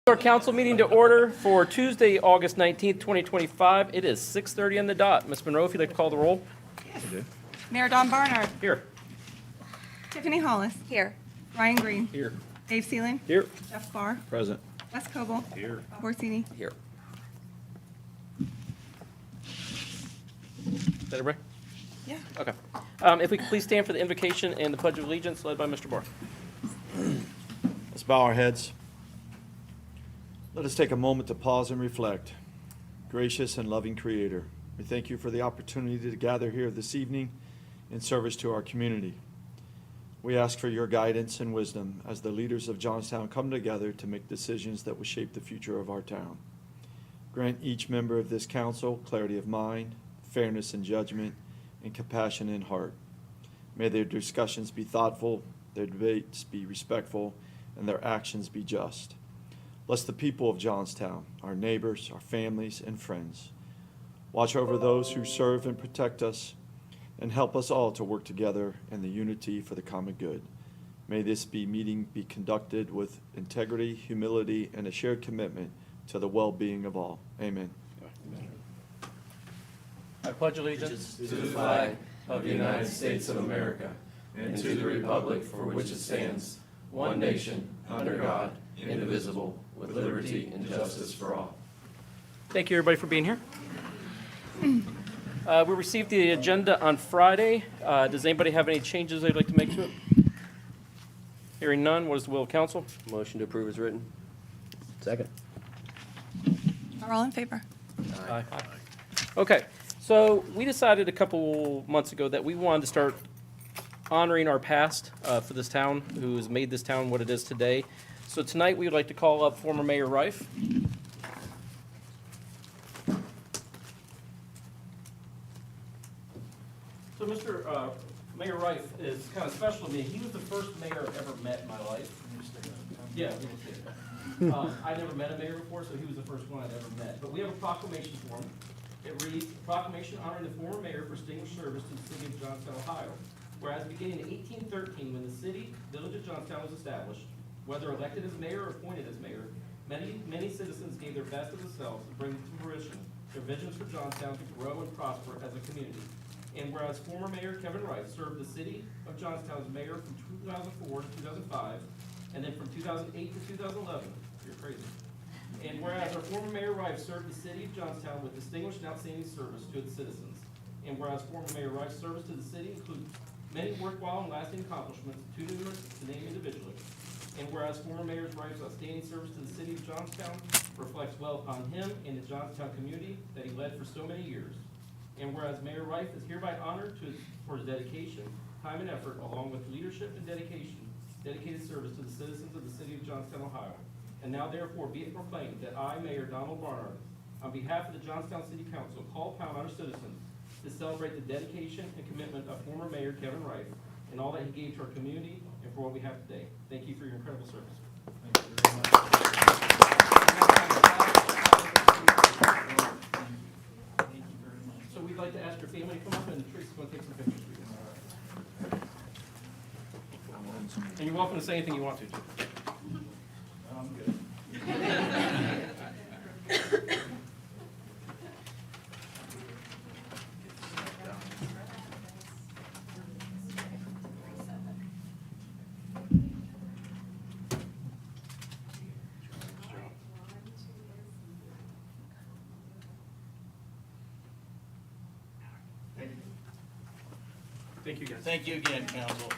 Our council meeting to order for Tuesday, August 19th, 2025. It is 6:30 on the dot. Ms. Monroe, if you'd like to call the roll. Mayor Don Barnard. Here. Tiffany Hollis. Here. Ryan Green. Here. Dave Seelan. Here. Jeff Barr. Present. Wes Coble. Here. Bob Orsini. Here. Is that everybody? Yeah. Okay. If we could please stand for the invocation and the Pledge of Allegiance led by Mr. Barr. Let's bow our heads. Let us take a moment to pause and reflect. Gracious and loving Creator, we thank you for the opportunity to gather here this evening in service to our community. We ask for your guidance and wisdom as the leaders of Johnstown come together to make decisions that will shape the future of our town. Grant each member of this council clarity of mind, fairness in judgment, and compassion in heart. May their discussions be thoughtful, their debates be respectful, and their actions be just. Bless the people of Johnstown, our neighbors, our families, and friends. Watch over those who serve and protect us, and help us all to work together in the unity for the common good. May this meeting be conducted with integrity, humility, and a shared commitment to the well-being of all. Amen. I pledge allegiance To the flag of the United States of America and to the republic for which it stands, one nation, under God, indivisible, with liberty and justice for all. Thank you, everybody, for being here. We received the agenda on Friday. Does anybody have any changes they'd like to make to it? Hearing none, what is the will of council? Motion to approve is written. Second. Are all in favor? Aye. Okay, so we decided a couple months ago that we wanted to start honoring our past for this town, who has made this town what it is today. So tonight, we would like to call up former Mayor Rife. So Mr. Mayor Rife is kind of special to me. He was the first mayor I've ever met in my life. Yeah, we will see it. I never met a mayor before, so he was the first one I'd ever met. But we have a proclamation for him. It reads, "Proclamation honoring the former mayor for distinguished service to the city of Johnstown, Ohio. Whereas beginning in 1813, when the village of Johnstown was established, whether elected as mayor or appointed as mayor, many citizens gave their best of themselves to bring to fruition their visions for Johnstown to grow and prosper as a community. And whereas former Mayor Kevin Rife served the city of Johnstown as mayor from 2004 to 2005, and then from 2008 to 2011, you're crazy. And whereas our former Mayor Rife served the city of Johnstown with distinguished and outstanding service to its citizens. And whereas former Mayor Rife's service to the city includes many worthwhile and lasting accomplishments, too numerous to name individually. And whereas former Mayor Rife's outstanding service to the city of Johnstown reflects well upon him and the Johnstown community that he led for so many years. And whereas Mayor Rife is hereby honored for his dedication, time, and effort, along with leadership and dedicated service to the citizens of the city of Johnstown, Ohio. And now therefore be it proclaimed that I, Mayor Donald Barnard, on behalf of the Johnstown City Council, call upon our citizens to celebrate the dedication and commitment of former Mayor Kevin Rife and all that he gave to our community and for what we have today. Thank you for your incredible service." Thank you very much. So we'd like to ask your family to come up, and Tracy's going to take some pictures for you. And you're welcome to say anything you want to. I'm good. Thank you, guys. Thank you again, council.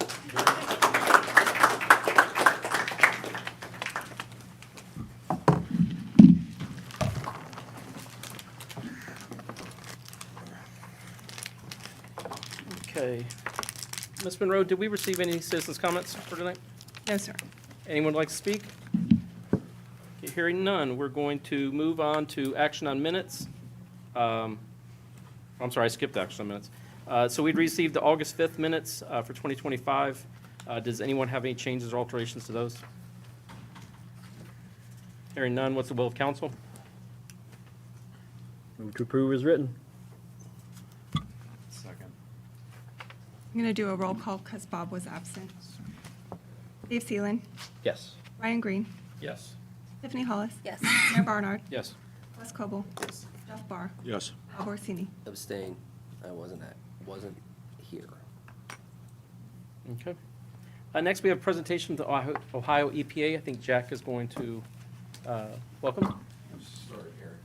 Okay. Ms. Monroe, did we receive any citizens' comments for tonight? No, sir. Anyone would like to speak? Okay, hearing none, we're going to move on to action on minutes. I'm sorry, I skipped action on minutes. So we'd received the August 5th minutes for 2025. Does anyone have any changes or alterations to those? Hearing none, what's the will of council? Move to approve is written. Second. I'm going to do a roll call because Bob was absent. Dave Seelan. Yes. Ryan Green. Yes. Tiffany Hollis. Yes. Mayor Barnard. Yes. Wes Coble. Jeff Barr. Yes. Bob Orsini. Abstain. I wasn't here. Okay. Next, we have a presentation from the Ohio EPA. I think Jack is going to welcome. Start here.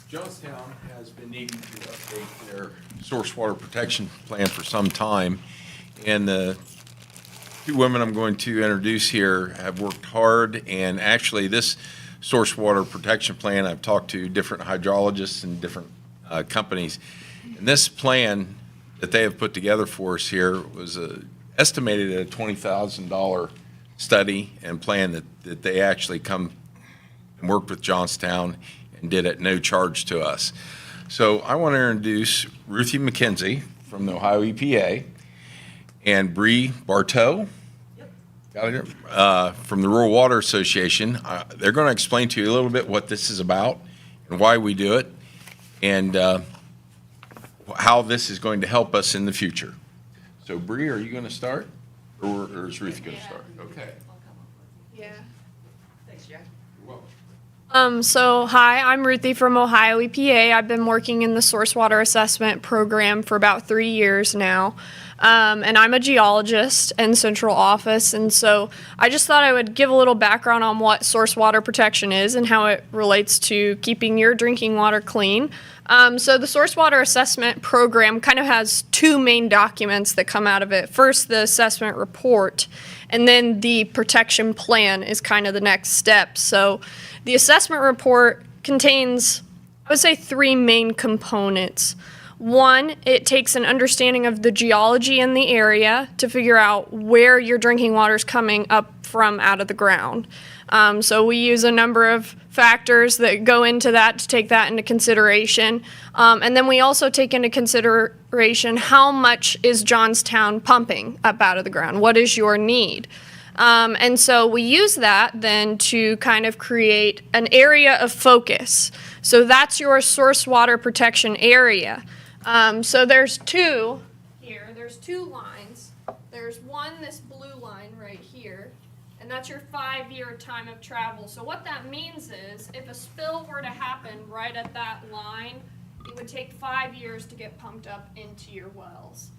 Johnstown has been needing to update their source water protection plan for some time, and the two women I'm going to introduce here have worked hard, and actually this source water protection plan, I've talked to different hydrologists and different companies, and this plan that they have put together for us here was estimated at a $20,000 study and plan that they actually come and worked with Johnstown and did at no charge to us. So I want to introduce Ruthie McKenzie from the Ohio EPA and Bree Bartow from the Rural Water Association. They're going to explain to you a little bit what this is about and why we do it and how this is going to help us in the future. So Bree, are you going to start or is Ruthie going to start? Okay. Yeah. Thanks, Jack. You're welcome. So hi, I'm Ruthie from Ohio EPA. I've been working in the source water assessment program for about 3 years now. And I'm a geologist in central office. And so I just thought I would give a little background on what source water protection is and how it relates to keeping your drinking water clean. So the source water assessment program kind of has two main documents that come out of it. First, the assessment report, and then the protection plan is kind of the next step. So the assessment report contains, I would say, three main components. One, it takes an understanding of the geology in the area to figure out where your drinking water is coming up from out of the ground. So we use a number of factors that go into that to take that into consideration. And then we also take into consideration how much is Johnstown pumping up out of the ground? What is your need? And so we use that then to kind of create an area of focus. So that's your source water protection area. So there's two here. There's two lines. There's one, this blue line right here, and that's your 5-year time of travel. So what that means is if a spill were to happen right at that line, it would take 5 years to get pumped up into your wells.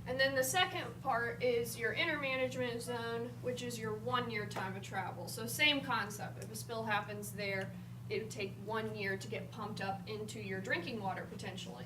And then the second part is your intermanagement zone, which is your 1-year time of travel. So same concept. If a spill happens there, it would take 1 year to get pumped up into your drinking water potentially.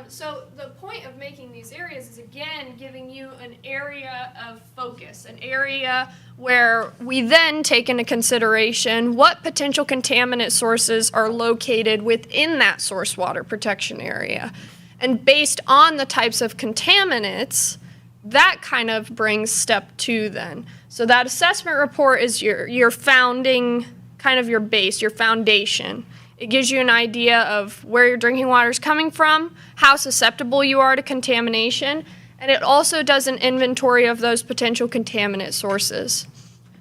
So the point of making these areas is, again, giving you an area of focus, an area where we then take into consideration what potential contaminant sources are located within that source water protection area. And based on the types of contaminants, that kind of brings step 2 then. So that assessment report is your founding, kind of your base, your foundation. It gives you an idea of where your drinking water is coming from, how susceptible you are to contamination, and it also does an inventory of those potential contaminant sources.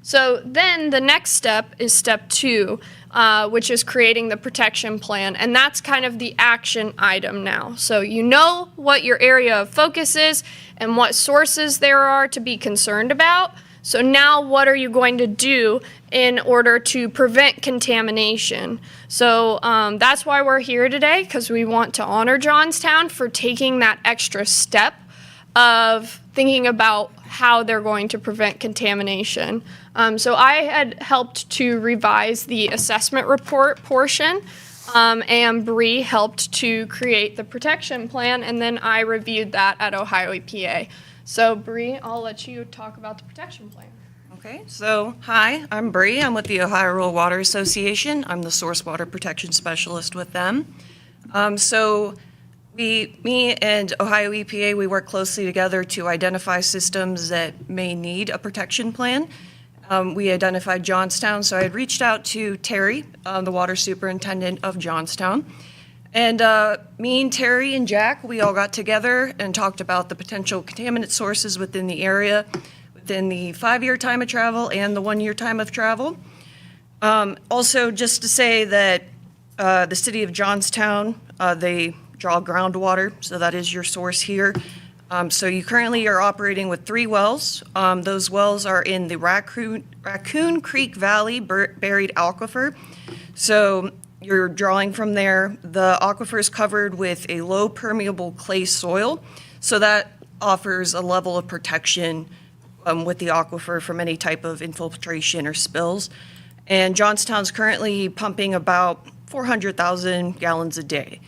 So then the next step is step 2, which is creating the protection plan, and that's kind of the action item now. So you know what your area of focus is and what sources there are to be concerned about. So now what are you going to do in order to prevent contamination? So that's why we're here today, because we want to honor Johnstown for taking that extra step of thinking about how they're going to prevent contamination. So I had helped to revise the assessment report portion, and Bree helped to create the protection plan, and then I reviewed that at Ohio EPA. So Bree, I'll let you talk about the protection plan. Okay, so hi, I'm Bree. I'm with the Ohio Rural Water Association. I'm the source water protection specialist with them. Me and Ohio EPA, we work closely together to identify systems that may need a protection plan. We identified Johnstown, so I had reached out to Terry, the water superintendent of Johnstown. And me and Terry and Jack, we all got together and talked about the potential contaminant sources within the area, within the 5-year time of travel and the 1-year time of travel. Also, just to say that the city of Johnstown, they draw groundwater, so that is your source here. So you currently are operating with 3 wells. Those wells are in the Raccoon Creek Valley buried aquifer. So you're drawing from there. The aquifer is covered with a low permeable clay soil, so that offers a level of protection with the aquifer from any type of infiltration or spills. And Johnstown's currently pumping about 400,000 gallons a day.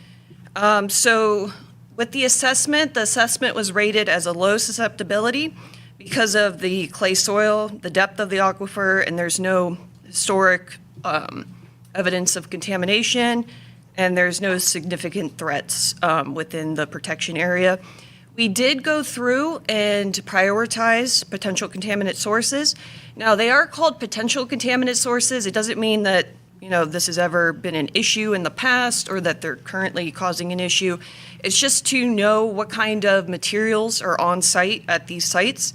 So with the assessment was rated as a low susceptibility because of the clay soil, the depth of the aquifer, and there's no historic evidence of contamination, and there's no significant threats within the protection area. We did go through and prioritize potential contaminant sources. Now, they are called potential contaminant sources. It doesn't mean that, this has ever been an issue in the past or that they're currently causing an issue. It's just to know what kind of materials are on site at these sites,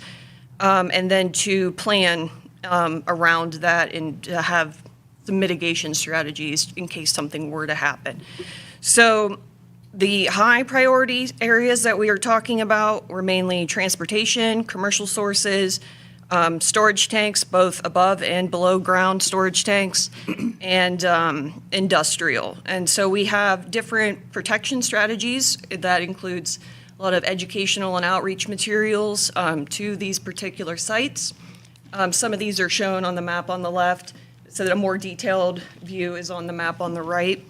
and then to plan around that and to have some mitigation strategies in case something were to happen. So the high priority areas that we are talking about were mainly transportation, commercial sources, storage tanks, both above and below ground storage tanks, and industrial. And so we have different protection strategies. That includes a lot of educational and outreach materials to these particular sites. Some of these are shown on the map on the left, so that a more detailed view is on the map on the right.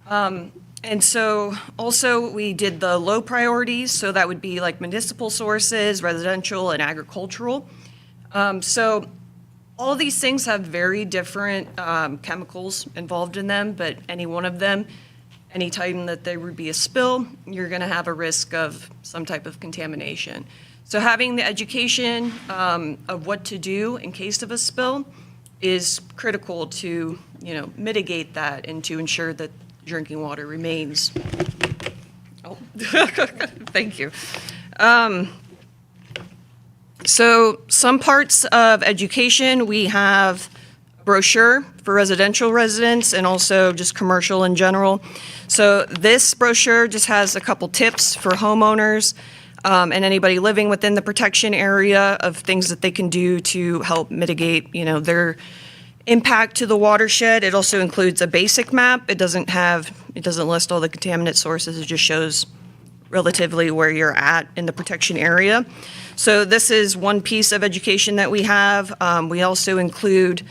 And so also we did the low priorities, so that would be like municipal sources, residential, and agricultural. So all of these things have very different chemicals involved in them, but any one of them, anytime that there would be a spill, you're going to have a risk of some type of contamination. So having the education of what to do in case of a spill is critical to, mitigate that and to ensure that drinking water remains. Oh, thank you. So some parts of education, we have a brochure for residential residents and also just commercial in general. So this brochure just has a couple tips for homeowners and anybody living within the protection area of things that they can do to help mitigate, their impact to the watershed. It also includes a basic map. It doesn't list all the contaminant sources. It just shows relatively where you're at in the protection area. So this is one piece of education that we have. We also include,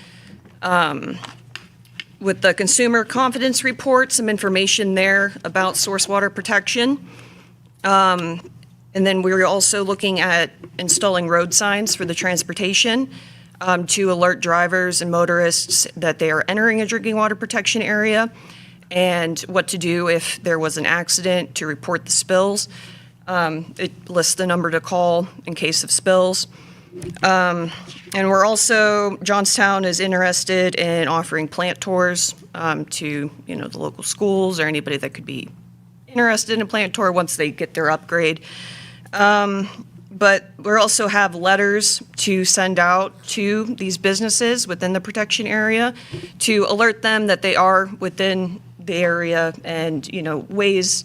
with the Consumer Confidence Report, some information there about source water protection. And then we're also looking at installing road signs for the transportation to alert drivers and motorists that they are entering a drinking water protection area, and what to do if there was an accident to report the spills. It lists the number to call in case of spills. And we're also, Johnstown is interested in offering plant tours to, the local schools or anybody that could be interested in a plant tour once they get their upgrade. But we also have letters to send out to these businesses within the protection area to alert them that they are within the area and, ways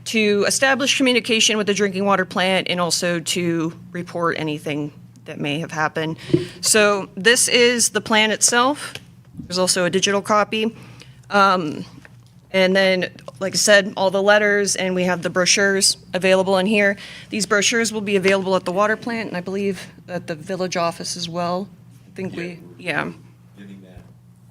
to establish communication with the drinking water plant and also to report anything that may have happened. So this is the plan itself. There's also a digital copy. And then, like I said, all the letters, and we have the brochures available in here. These brochures will be available at the water plant, and I believe at the village office as well. I think Getting that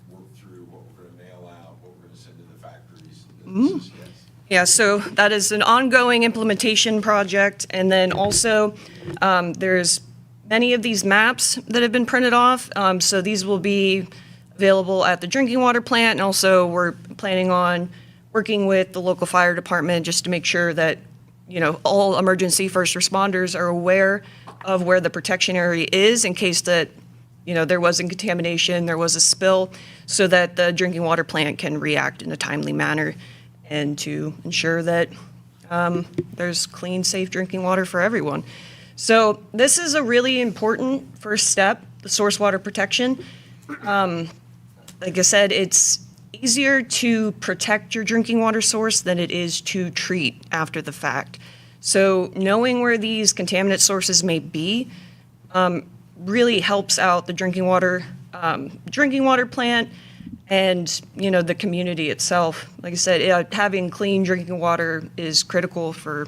work through, what we're going to mail out, what we're going to send to the factories. Yes. Yeah, so that is an ongoing implementation project. And then also, there's many of these maps that have been printed off. So these will be available at the drinking water plant, and also we're planning on working with the local fire department just to make sure that, all emergency first responders are aware of where the protection area is in case that, there wasn't contamination, there was a spill, so that the drinking water plant can react in a timely manner and to ensure that there's clean, safe drinking water for everyone. So this is a really important first step, the source water protection. Like I said, it's easier to protect your drinking water source than it is to treat after the fact. So knowing where these contaminant sources may be really helps out the drinking water plant and, you know, the community itself. Like I said, having clean drinking water is critical for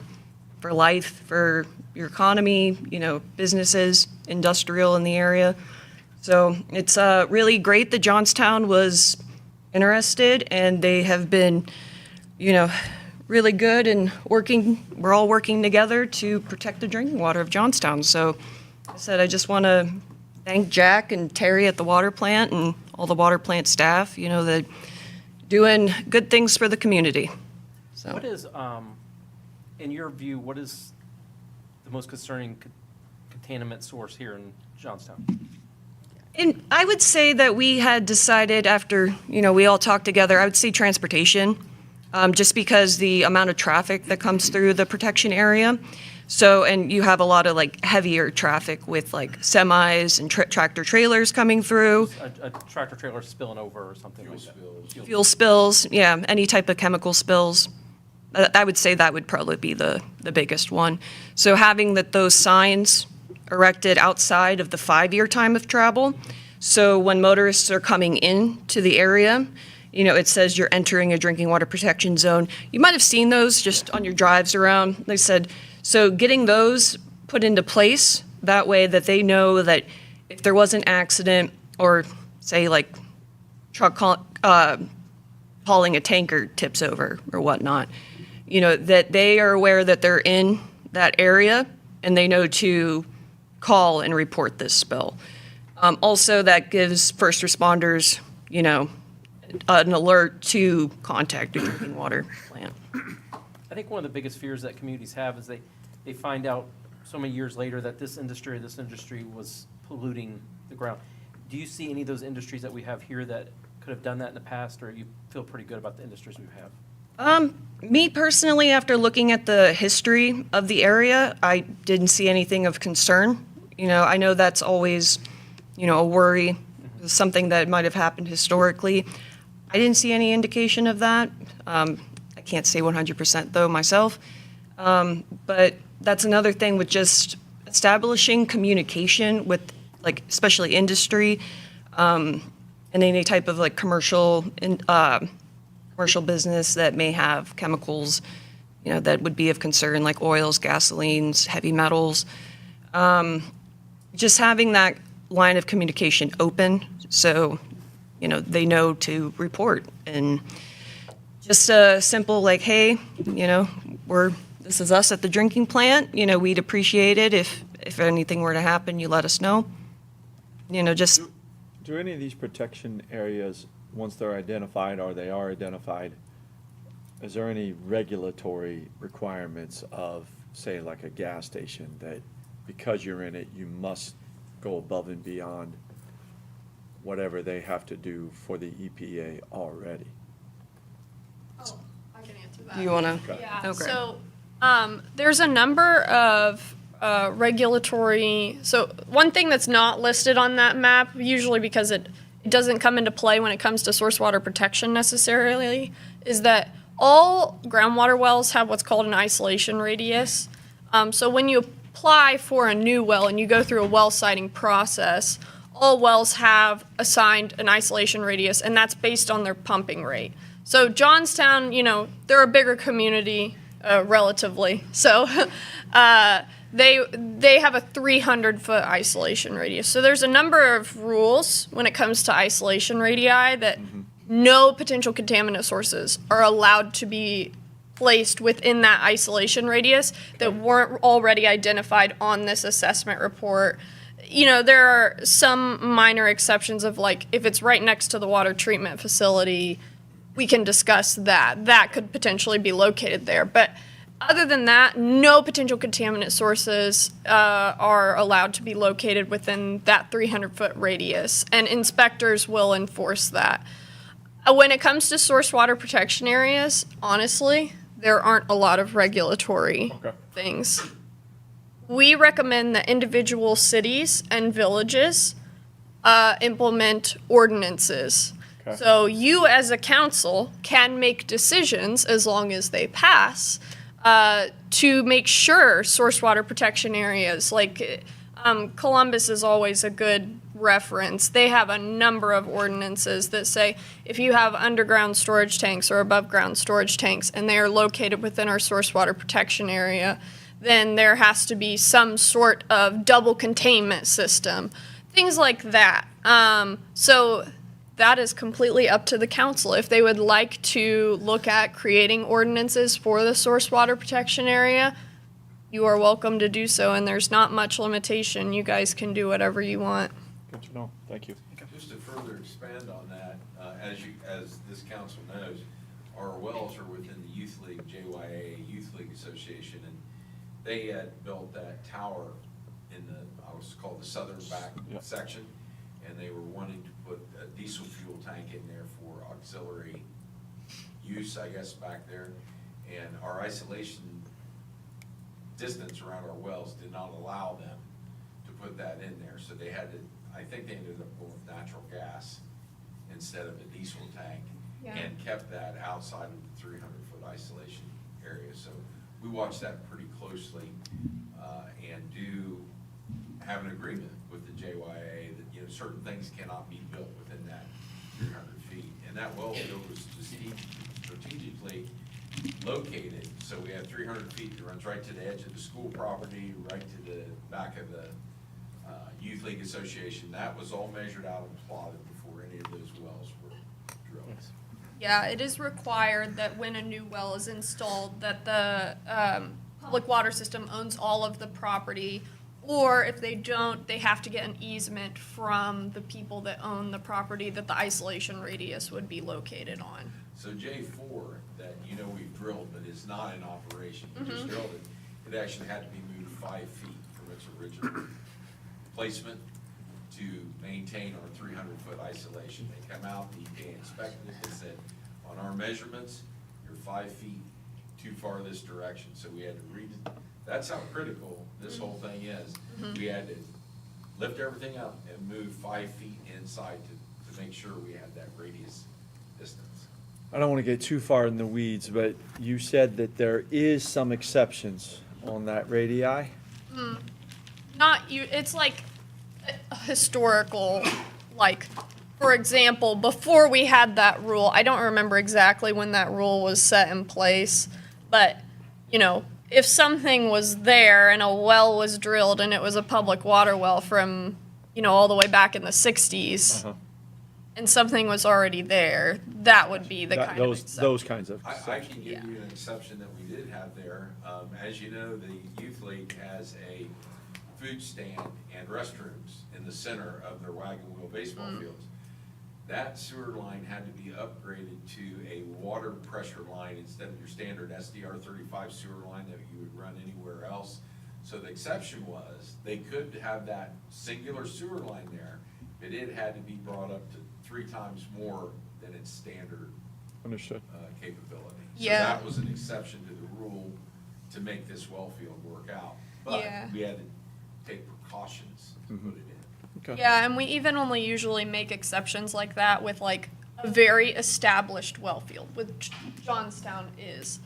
life, for your economy, you know, businesses, industrial in the area. So it's really great that Johnstown was interested, and they have been, you know, really good and working. We're all working together to protect the drinking water of Johnstown. So I said I just want to thank Jack and Terry at the water plant and all the water plant staff, you know, that doing good things for the community. So. What is, in your view, what is the most concerning contaminant source here in Johnstown? And I would say that we had decided after, you know, we all talked together, I would say transportation, just because the amount of traffic that comes through the protection area. So, and you have a lot of like heavier traffic with like semis and tractor trailers coming through. A tractor trailer spilling over or something like that? Fuel spills, yeah, any type of chemical spills. I would say that would probably be the biggest one. So having those signs erected outside of the 5-year time of travel, so when motorists are coming in to the area, you know, it says you're entering a drinking water protection zone. You might have seen those just on your drives around. They said, so getting those put into place, that way that they know that if there was an accident or say like truck hauling a tanker tips over or whatnot, you know, that they are aware that they're in that area and they know to call and report this spill. Also, that gives first responders, you know, an alert to contact a drinking water plant. I think one of the biggest fears that communities have is they find out so many years later that this industry was polluting the ground. Do you see any of those industries that we have here that could have done that in the past, or you feel pretty good about the industries we have? Me personally, after looking at the history of the area, I didn't see anything of concern. You know, I know that's always, you know, a worry, something that might have happened historically. I didn't see any indication of that. I can't say 100% though myself. But that's another thing with just establishing communication with, like, especially industry, and any type of like commercial business that may have chemicals, you know, that would be of concern, like oils, gasolines, heavy metals. Just having that line of communication open, so, you know, they know to report. And just a simple like, hey, you know, this is us at the drinking plant, you know, we'd appreciate it if anything were to happen, you let us know. You know, just. Do any of these protection areas, once they're identified or they are identified, is there any regulatory requirements of, say, like a gas station, that because you're in it, you must go above and beyond whatever they have to do for the EPA already? Oh, I can answer that. Do you want to? Yeah, Okay. so there's a number of regulatory, so one thing that's not listed on that map, usually because it doesn't come into play when it comes to source water protection necessarily, is that all groundwater wells have what's called an isolation radius. So when you apply for a new well and you go through a well siting process, all wells have assigned an isolation radius, and that's based on their pumping rate. So Johnstown, you know, they're a bigger community, relatively. So they have a 300-foot isolation radius. So there's a number of rules when it comes to isolation radii that no potential contaminant sources are allowed to be placed within that isolation radius that weren't already identified on this assessment report. You know, there are some minor exceptions of, like, if it's right next to the water treatment facility, we can discuss that. That could potentially be located there. But other than that, no potential contaminant sources are allowed to be located within that 300-foot radius, and inspectors will enforce that. When it comes to source water protection areas, honestly, there aren't a lot of regulatory things. We recommend that individual cities and villages implement ordinances. Okay. So you as a council can make decisions as long as they pass to make sure source water protection areas, like Columbus is always a good reference. They have a number of ordinances that say if you have underground storage tanks or above ground storage tanks and they are located within our source water protection area, then there has to be some sort of double containment system, things like that. So that is completely up to the council. If they would like to look at creating ordinances for the source water protection area, you are welcome to do so, and there's not much limitation. You guys can do whatever you want. Good to know. Thank you. Just to further expand on that, as this council knows, our wells are within the Youth League, JYA Youth League Association, and they had built that tower in I was called the southern back Yeah. section, and they were wanting to put a diesel fuel tank in there for auxiliary use, I guess, back there. And our isolation distance around our wells did not allow them to put that in there, so they had to, I think they ended up going with natural gas instead of a diesel tank, Yeah. and kept that outside of the 300-foot isolation area. So we watch that pretty closely, and do have an agreement with the JYA that, you know, certain things cannot be built within that 300 feet. And that well field was strategically located, so we have 300 feet that runs right to the edge of the school property, right to the back of the Youth League Association. That was all measured out and plotted before any of those wells were drilled. Yeah, it is required that when a new well is installed, that the public water system owns all of the property, or if they don't, they have to get an easement from the people that own the property that the isolation radius would be located on. So J4, that you know we've drilled, but is not in operation, we just drilled it, it actually had to be moved 5 feet from its original placement to maintain our 300-foot isolation. They come out, the EPA inspected it, they said, on our measurements, you're 5 feet too far this direction, so we had to read it. That's how critical this whole thing is. We had to lift everything up and move 5 feet inside to make sure we had that radius distance. I don't want to get too far in the weeds, but you said that there is some exceptions on that radii. Not you, it's like a historical, like, for example, before we had that rule, I don't remember exactly when that rule was set in place, but, you know, if something was there and a well was drilled and it was a public water well from, you know, all the way back in the 60s, and something was already there, that would be the kind of exception. Those kinds of I exceptions. can give you an exception that we did have there. As you know, the Youth League has a food stand and restrooms in the center of their wagon wheel baseball fields. That sewer line had to be upgraded to a water pressure line instead of your standard SDR 35 sewer line that you would run anywhere else. So the exception was, they could have that singular sewer line there, but it had to be brought up to 3 times more than its standard Understood. capability. Yeah. So that was an exception to the rule to make this well field work out. But Yeah. we had to take precautions to put it in. Okay. Yeah, and we even only usually make exceptions like that with like a very established well field, which Johnstown is.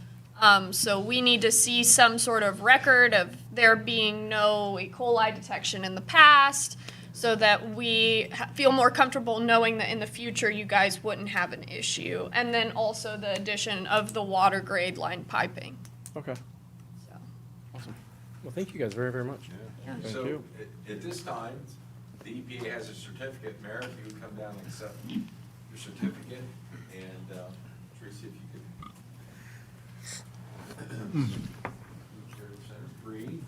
So we need to see some sort of record of there being no E. coli detection in the past, so that we feel more comfortable knowing that in the future you guys wouldn't have an issue. And then also the addition of the water grade line piping. Okay. So. Well, thank you guys very, very much. Thank So you. at this time, the EPA has a certificate. Mayor, if you would come down and accept your certificate, and Tracy, if you could. Center, breathe.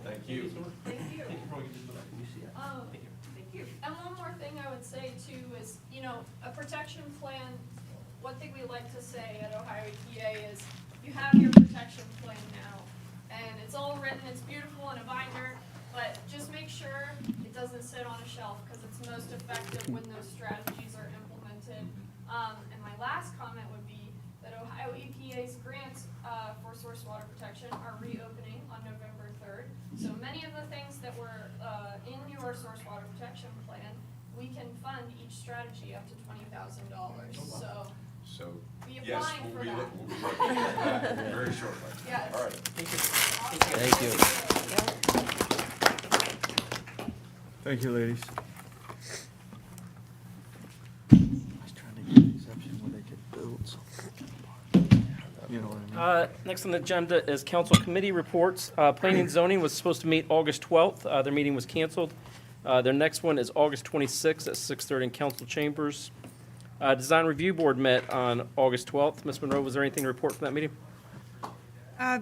Thank you. Thank you. And one more thing I would say too is, you know, a protection plan, one thing we like to say at Ohio EPA is you have your protection plan now. And it's all written, it's beautiful in a binder, but just make sure it doesn't sit on a shelf because it's most effective when those strategies are implemented. And my last comment would be that that Ohio EPA's grants for source water protection are reopening on November 3rd. So many of the things that were in your source water protection plan, we can fund each strategy up to $20,000. So be Yes, applying for that. we'll be looking at that very shortly. Yes. All right. Thank you. Thank you, ladies. I was trying to get an exception where they could build something. You know what I mean? Next on the agenda is council committee reports. Planning and zoning was supposed to meet August 12th. Their meeting was canceled. Their next one is August 26th at 6:30 in council chambers. Design Review Board met on August 12th. Ms. Monroe, was there anything to report from that meeting?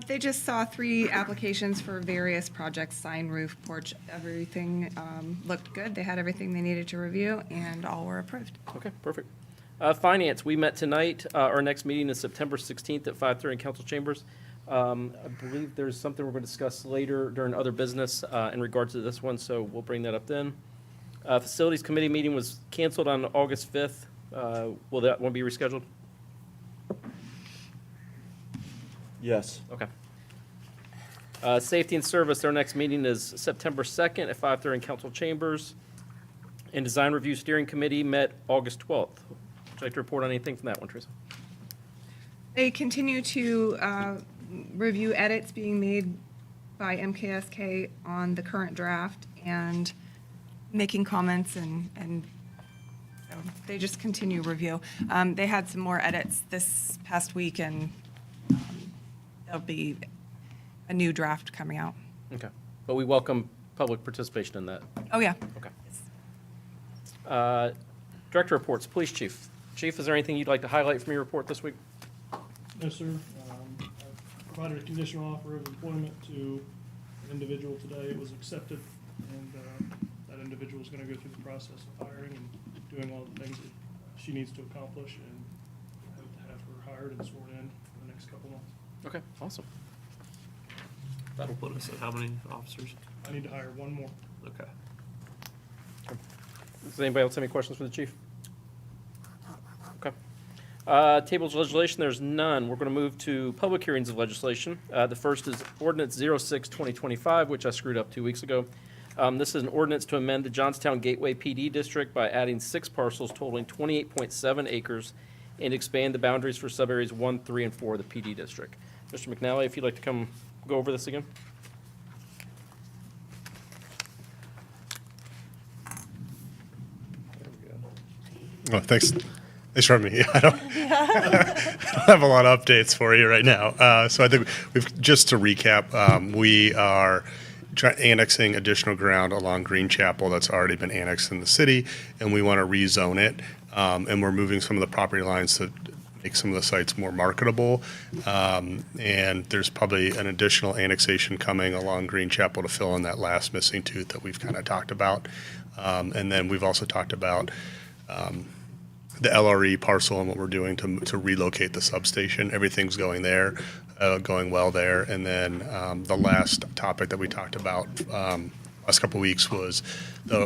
They just saw 3 applications for various projects, sign, roof, porch, everything looked good. They had everything they needed to review, and all were approved. Okay, perfect. Finance, we met tonight. Our next meeting is September 16th at 5:30 in council chambers. I believe there's something we're going to discuss later during other business in regards to this one, so we'll bring that up then. Facilities Committee meeting was canceled on August 5th. Will that one be rescheduled? Yes. Okay. Safety and Service, their next meeting is September 2nd at 5:30 in council chambers. And Design Review Steering Committee met August 12th. Would you like to report on anything from that one, Teresa? They continue to review edits being made by MKSK on the current draft and making comments, and so they just continue review. They had some more edits this past week, and there'll be a new draft coming out. Okay. But we welcome public participation in that. Oh, yeah. Okay. Director reports, Police Chief. Chief, is there anything you'd like to highlight from your report this week? No, sir. I provided a conditional offer of employment to an individual today. It was accepted, and that individual is going to go through the process of hiring and doing all the things that she needs to accomplish, and hope to have her hired and sworn in for the next couple months. Okay, awesome. That'll put us at how many officers? I need to hire one more. Okay. Does anybody else have any questions for the chief? Okay. Tables of legislation, there's none. We're going to move to public hearings of legislation. The first is Ordinance 06-2025, which I screwed up 2 weeks ago. This is an ordinance to amend the Johnstown Gateway PD District by adding 6 parcels totaling 28.7 acres and expand the boundaries for subareas 1, 3, and 4 of the PD District. Mr. McNally, if you'd like to come go over this again. Oh, thanks. Thanks for having me. I don't have a lot of updates for you right now. So I think just to recap, we are annexing additional ground along Green Chapel that's already been annexed in the city, and we want to rezone it. And we're moving some of the property lines to make some of the sites more marketable. And there's probably an additional annexation coming along Green Chapel to fill in that last missing tooth that we've kind of talked about. And then we've also talked about the LRE parcel and what we're doing to relocate the substation. Everything's going there, going well there. And then the last topic that we talked about last couple of weeks was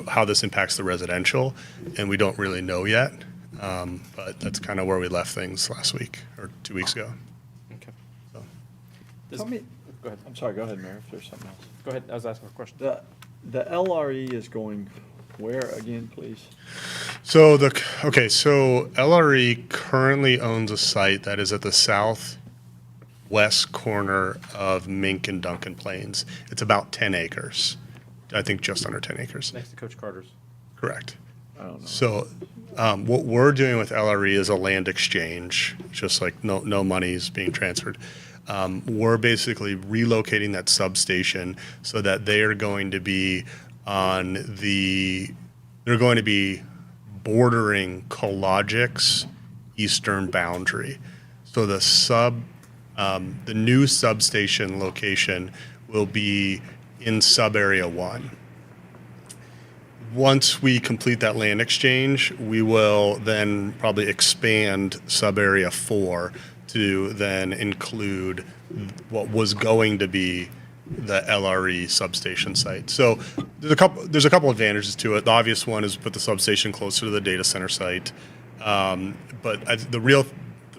how this impacts the residential, and we don't really know yet. But that's kind of where we left things last week or 2 weeks ago. Okay. So. Tell me, Go ahead. I'm sorry, go ahead, Mayor, if there's something else. Go ahead. I was asking a question. The LRE is going where again, please? So so LRE currently owns a site that is at the southwest corner of Mink and Duncan Plains. It's about 10 acres. I think just under 10 acres. Next to Coach Carter's. Correct. I don't know. So what we're doing with LRE is a land exchange, just like no money's being transferred. We're basically relocating that substation so that they are going to be bordering Cologic's eastern boundary. So the new substation location will be in sub-area 1. Once we complete that land exchange, we will then probably expand sub-area 4 to then include what was going to be the LRE substation site. So there's a couple advantages to it. The obvious one is put the substation closer to the data center site. But the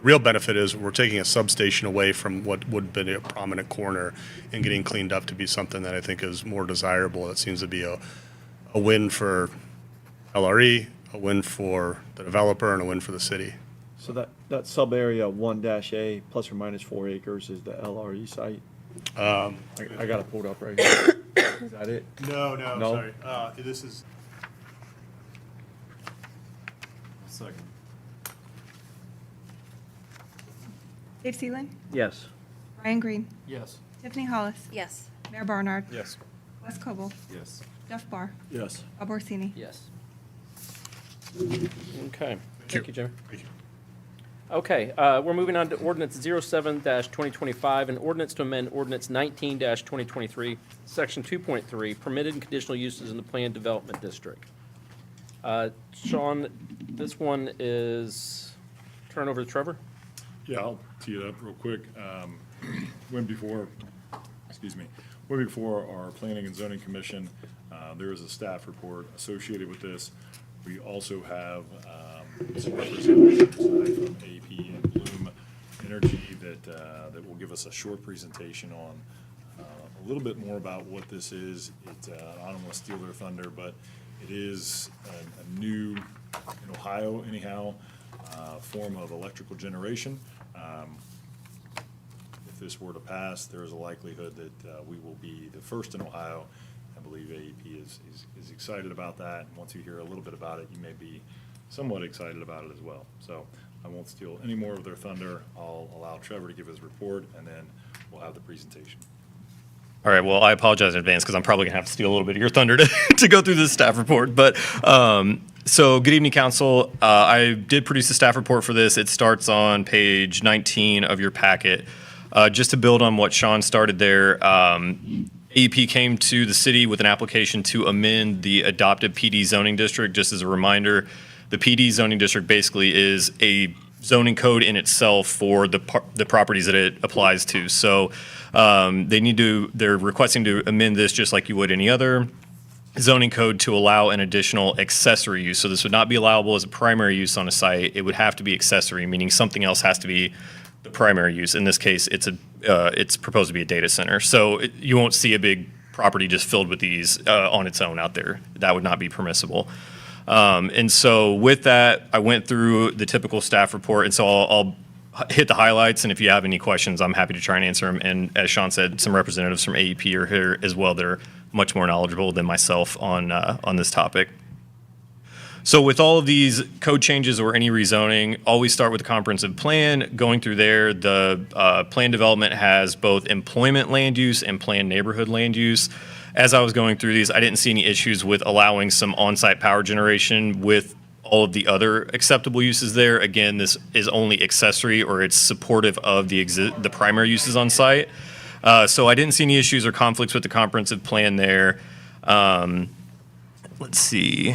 real benefit is we're taking a substation away from what would have been a prominent corner and getting cleaned up to be something that I think is more desirable. It seems to be a win for LRE, a win for the developer, and a win for the city. So that sub area 1-A plus or minus 4 acres is the LRE site? I got it pulled up right here. Is that it? No, No? sorry. This is. Second. Dave Seeland, Yes. Ryan Green, Yes. Tiffany Hollis, Yes. Mayor Barnard, Yes. Wes Cobble, Yes. Jeff Barr, Yes. Bob Orsini. Yes. Okay, thank you, Jimmy. Thank you. Okay, we're moving on to ordinance 07-2025, an ordinance to amend ordinance 19-2023, section 2.3, permitted and conditional uses in the planned development district. Sean, this one is, turn over to Trevor. Yeah, I'll tee it up real quick. Went before our Planning and Zoning Commission. There is a staff report associated with this. We also have some representatives from AP and Bloom Energy that will give us a short presentation on a little bit more about what this is. I don't want to steal their thunder, but it is a new, in Ohio anyhow, form of electrical generation. If this were to pass, there is a likelihood that we will be the first in Ohio. I believe AEP is excited about that. And once you hear a little bit about it, you may be somewhat excited about it as well. So I won't steal any more of their thunder. I'll allow Trevor to give his report, and then we'll have the presentation. All right, well, I apologize in advance because I'm probably going to have to steal a little bit of your thunder to go through this staff report. But so good evening, council. I did produce a staff report for this. It starts on page 19 of your packet. Just to build on what Sean started there, AEP came to the city with an application to amend the adopted PD zoning district. Just as a reminder, the PD zoning district basically is a zoning code in itself for the properties that it applies to. So they're requesting to amend this just like you would any other zoning code to allow an additional accessory use. So this would not be allowable as a primary use on a site. It would have to be accessory, meaning something else has to be the primary use. In this case, it's proposed to be a data center. So you won't see a big property just filled with these on its own out there. That would not be permissible. And so with that, I went through the typical staff report, and so I'll hit the highlights, and if you have any questions, I'm happy to try and answer them. And as Sean said, some representatives from AEP are here as well. They're much more knowledgeable than myself on this topic. So with all of these code changes or any rezoning, always start with the comprehensive plan. Going through there, the plan development has both employment land use and planned neighborhood land use. As I was going through these, I didn't see any issues with allowing some on-site power generation with all of the other acceptable uses there. Again, this is only accessory, or it's supportive of the primary uses on site. So I didn't see any issues or conflicts with the comprehensive plan there. Let's see.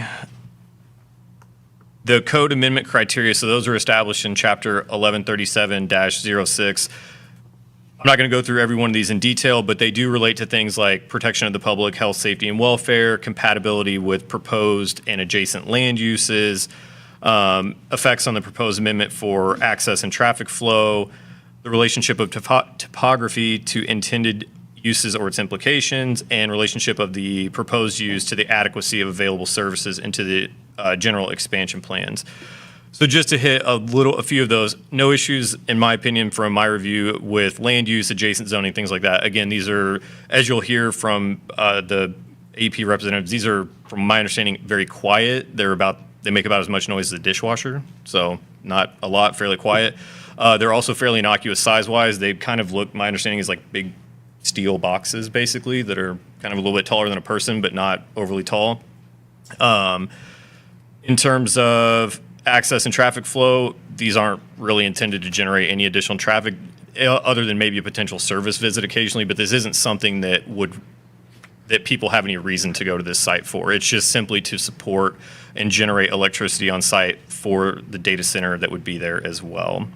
The code amendment criteria, so those are established in chapter 1137-06. I'm not going to go through every one of these in detail, but they do relate to things like protection of the public, health, safety, and welfare, compatibility with proposed and adjacent land uses, effects on the proposed amendment for access and traffic flow, the relationship of topography to intended uses or its implications, and relationship of the proposed use to the adequacy of available services and to the general expansion plans. So just to hit a few of those, no issues, in my opinion, from my review with land use, adjacent zoning, things like that. Again, these are, as you'll hear from the AP representatives, these are, from my understanding, very quiet. They make about as much noise as a dishwasher, so not a lot, fairly quiet. They're also fairly innocuous size-wise. They kind of look, my understanding is like big steel boxes, basically, that are kind of a little bit taller than a person, but not overly tall. In terms of access and traffic flow, these aren't really intended to generate any additional traffic other than maybe a potential service visit occasionally, but this isn't something that people have any reason to go to this site for. It's just simply to support and generate electricity on site for the data center that would be there as well.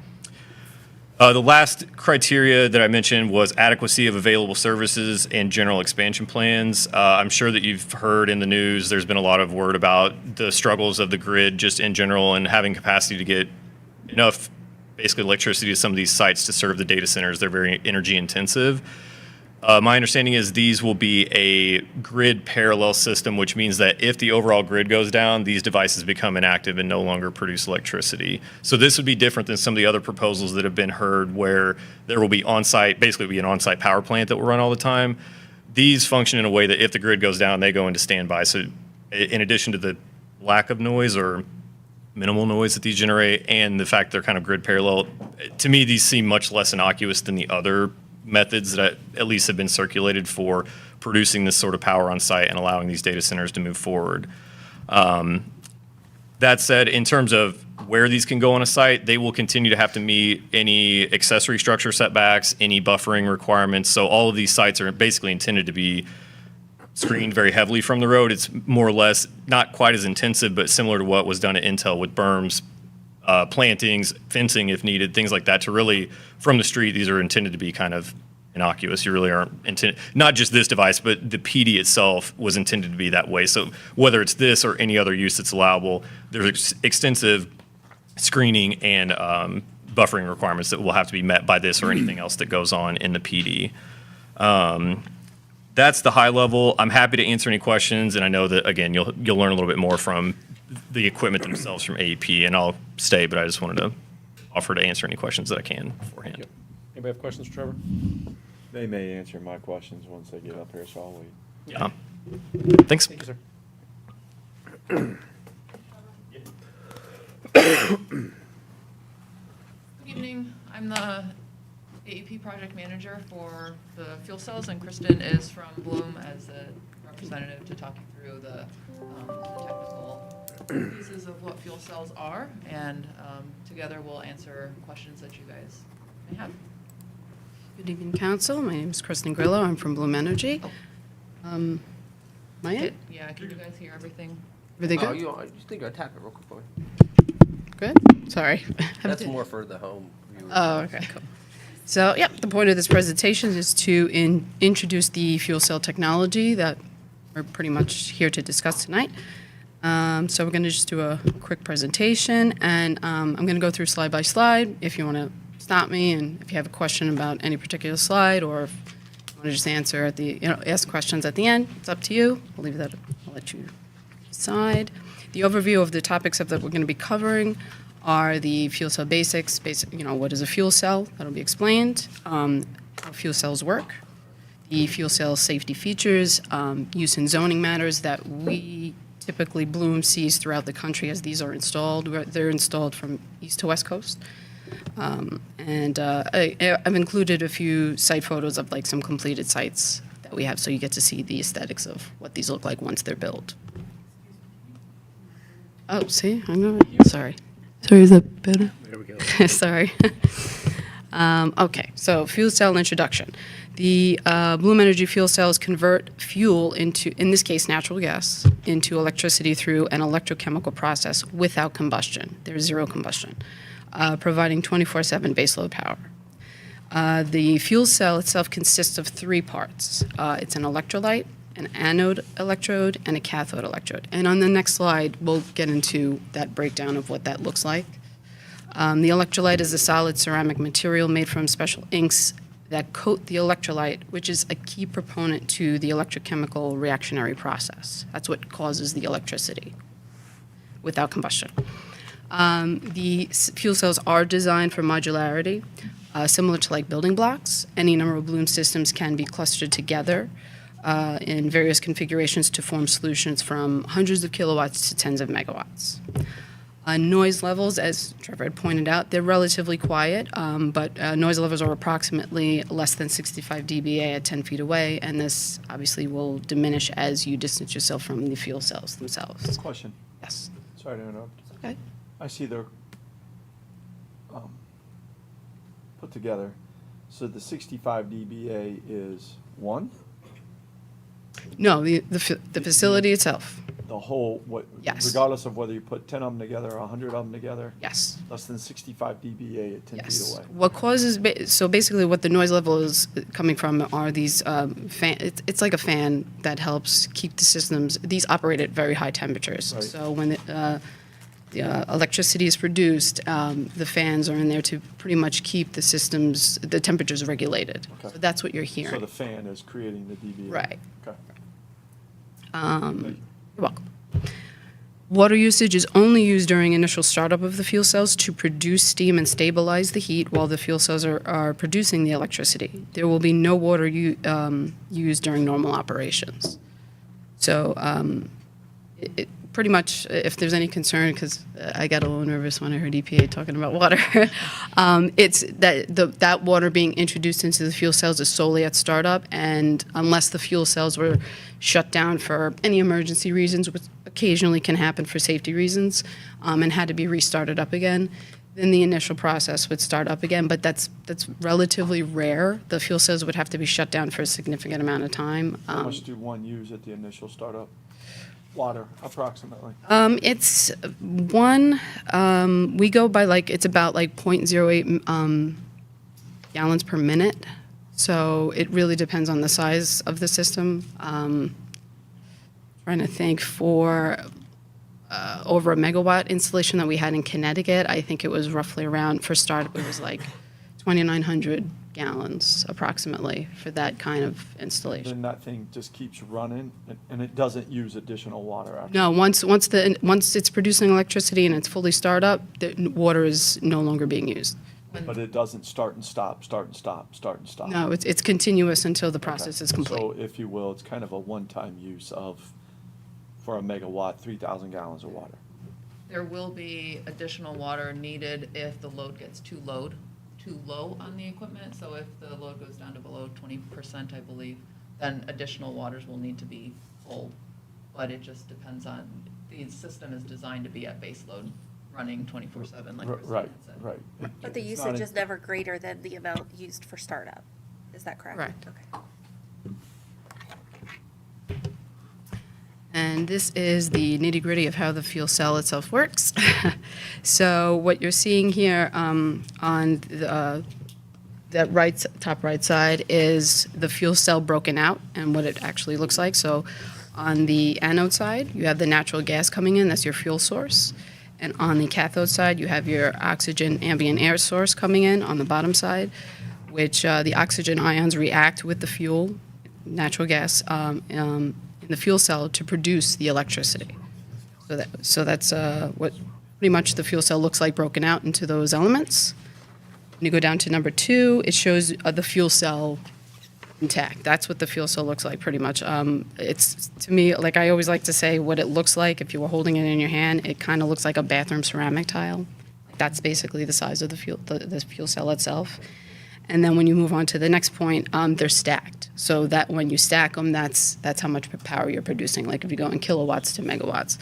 The last criteria that I mentioned was adequacy of available services and general expansion plans. I'm sure that you've heard in the news, there's been a lot of word about the struggles of the grid just in general and having capacity to get enough basically electricity to some of these sites to serve the data centers. They're very energy intensive. My understanding is these will be a grid parallel system, which means that if the overall grid goes down, these devices become inactive and no longer produce electricity. So this would be different than some of the other proposals that have been heard where there will be on-site, basically be an on-site power plant that will run all the time. These function in a way that if the grid goes down, they go into standby. So in addition to the lack of noise or minimal noise that these generate and the fact they're kind of grid parallel, to me, these seem much less innocuous than the other methods that at least have been circulated for producing this sort of power on site and allowing these data centers to move forward. That said, in terms of where these can go on a site, they will continue to have to meet any accessory structure setbacks, any buffering requirements. So all of these sites are basically intended to be screened very heavily from the road. It's more or less not quite as intensive, but similar to what was done at Intel with berms, plantings, fencing if needed, things like that to really, from the street, these are intended to be kind of innocuous. You really aren't intended, not just this device, but the PD itself was intended to be that way. So whether it's this or any other use that's allowable, there's extensive screening and buffering requirements that will have to be met by this or anything else that goes on in the PD. That's the high level. I'm happy to answer any questions, and I know that, again, you'll learn a little bit more from the equipment themselves from AEP, and I'll stay, but I just wanted to offer to answer any questions that I can beforehand. Anybody have questions for Trevor? They may answer my questions once they get up here, so I'll wait. Yeah. Thanks. Thank you, sir. Good evening. I'm the AEP project manager for the fuel cells, and Kristen is from Bloom as the representative to talk you through the technical pieces of what fuel cells are, and together we'll answer questions that you guys may have. Good evening, Council. My name is Kristen Grillo. I'm from Bloom Energy. Maya? Yeah, can you guys hear everything? Everything Oh, good? you think I'll tap it real quick for me? Good? Sorry. That's more for the home viewers. Oh, okay, cool. So, yeah, the point of this presentation is to introduce the fuel cell technology that we're pretty much here to discuss tonight. So we're going to just do a quick presentation, and I'm going to go through slide by slide. If you want to stop me, and if you have a question about any particular slide, or if you want to just answer at the, ask questions at the end, it's up to you. I'll leave that. I'll let you decide. The overview of the topics that we're going to be covering are the fuel cell basics, what is a fuel cell? That'll be explained. How fuel cells work, the fuel cell safety features, use and zoning matters that we typically Bloom sees throughout the country as these are installed. They're installed from east to west coast. I've included a few site photos of some completed sites that we have, so you get to see the aesthetics of what these look like once they're built. Oh, see, sorry. Sorry, is that better? There we go. Sorry. Okay, so fuel cell introduction. The Bloom Energy fuel cells convert fuel into, in this case, natural gas, into electricity through an electrochemical process without combustion. There's zero combustion, providing 24/7 baseload power. The fuel cell itself consists of three parts. It's an electrolyte, an anode electrode, and a cathode electrode. And on the next slide, we'll get into that breakdown of what that looks like. The electrolyte is a solid ceramic material made from special inks that coat the electrolyte, which is a key proponent to the electrochemical reactionary process. That's what causes the electricity without combustion. The fuel cells are designed for modularity, similar to building blocks. Any number of Bloom systems can be clustered together in various configurations to form solutions from hundreds of kilowatts to tens of megawatts. Noise levels, as Trevor had pointed out, they're relatively quiet, but noise levels are approximately less than 65 dBA at 10 feet away, and this obviously will diminish as you distance yourself from the fuel cells themselves. Question. Yes. Sorry to interrupt. Okay. I see they're put together. So the 65 dBA is one? No, the facility itself. The whole, Yes. regardless of whether you put 10 of them together or 100 of them together? Yes. Less than 65 dBA at 10 feet Yes. away? What causes, so basically what the noise level is coming from are these it's like a fan that helps keep the systems, these operate at very high temperatures. Right. So when electricity is produced, the fans are in there to pretty much keep the systems, the temperatures regulated. Okay. So that's what you're So hearing. the fan is creating the deviation? Right. Okay. You're welcome. Water usage is only used during initial startup of the fuel cells to produce steam and stabilize the heat while the fuel cells are producing the electricity. There will be no water used during normal operations. So pretty much, if there's any concern, because I got a little nervous when I heard EPA talking about water, it's that water being introduced into the fuel cells is solely at startup, and unless the fuel cells were shut down for any emergency reasons, which occasionally can happen for safety reasons, and had to be restarted up again, then the initial process would start up again. But that's relatively rare. The fuel cells would have to be shut down for a significant amount of time. How much do one use at the initial startup? Water, approximately. It's one, we go by it's about 0.08 gallons per minute. So it really depends on the size of the system. Trying to think for over a megawatt installation that we had in Connecticut, I think it was roughly around, for startup, it was 2,900 gallons approximately for that kind of installation. Then that thing just keeps running, and it doesn't use additional water after? No, once it's producing electricity and it's fully started up, the water is no longer being used. But it doesn't start and stop, start and stop, start and stop? No, it's continuous until the process is complete. So if you will, it's kind of a one-time use for a megawatt, 3,000 gallons of water. There will be additional water needed if the load gets too low on the equipment. So if the load goes down to below 20%, I believe, then additional waters will need to be pulled. But it just depends on, the system is designed to be at base load, running 24/7, like Christine Right, had said. right. But the It's not usage in- is never greater than the amount used for startup. Is that correct? Correct. Okay. And this is the nitty-gritty of how the fuel cell itself works. So what you're seeing here on the top right side is the fuel cell broken out and what it actually looks like. So on the anode side, you have the natural gas coming in, that's your fuel source. And on the cathode side, you have your oxygen ambient air source coming in on the bottom side, which the oxygen ions react with the fuel, natural gas, in the fuel cell to produce the electricity. So that's what pretty much the fuel cell looks like broken out into those elements. When you go down to number 2, it shows the fuel cell intact. That's what the fuel cell looks like pretty much. It's, to me, like I always like to say, what it looks like if you were holding it in your hand, it kind of looks like a bathroom ceramic tile. That's basically the size of the fuel cell itself. And then when you move on to the next point, they're stacked. So that when you stack them, that's how much power you're producing, like if you go in kilowatts to megawatts.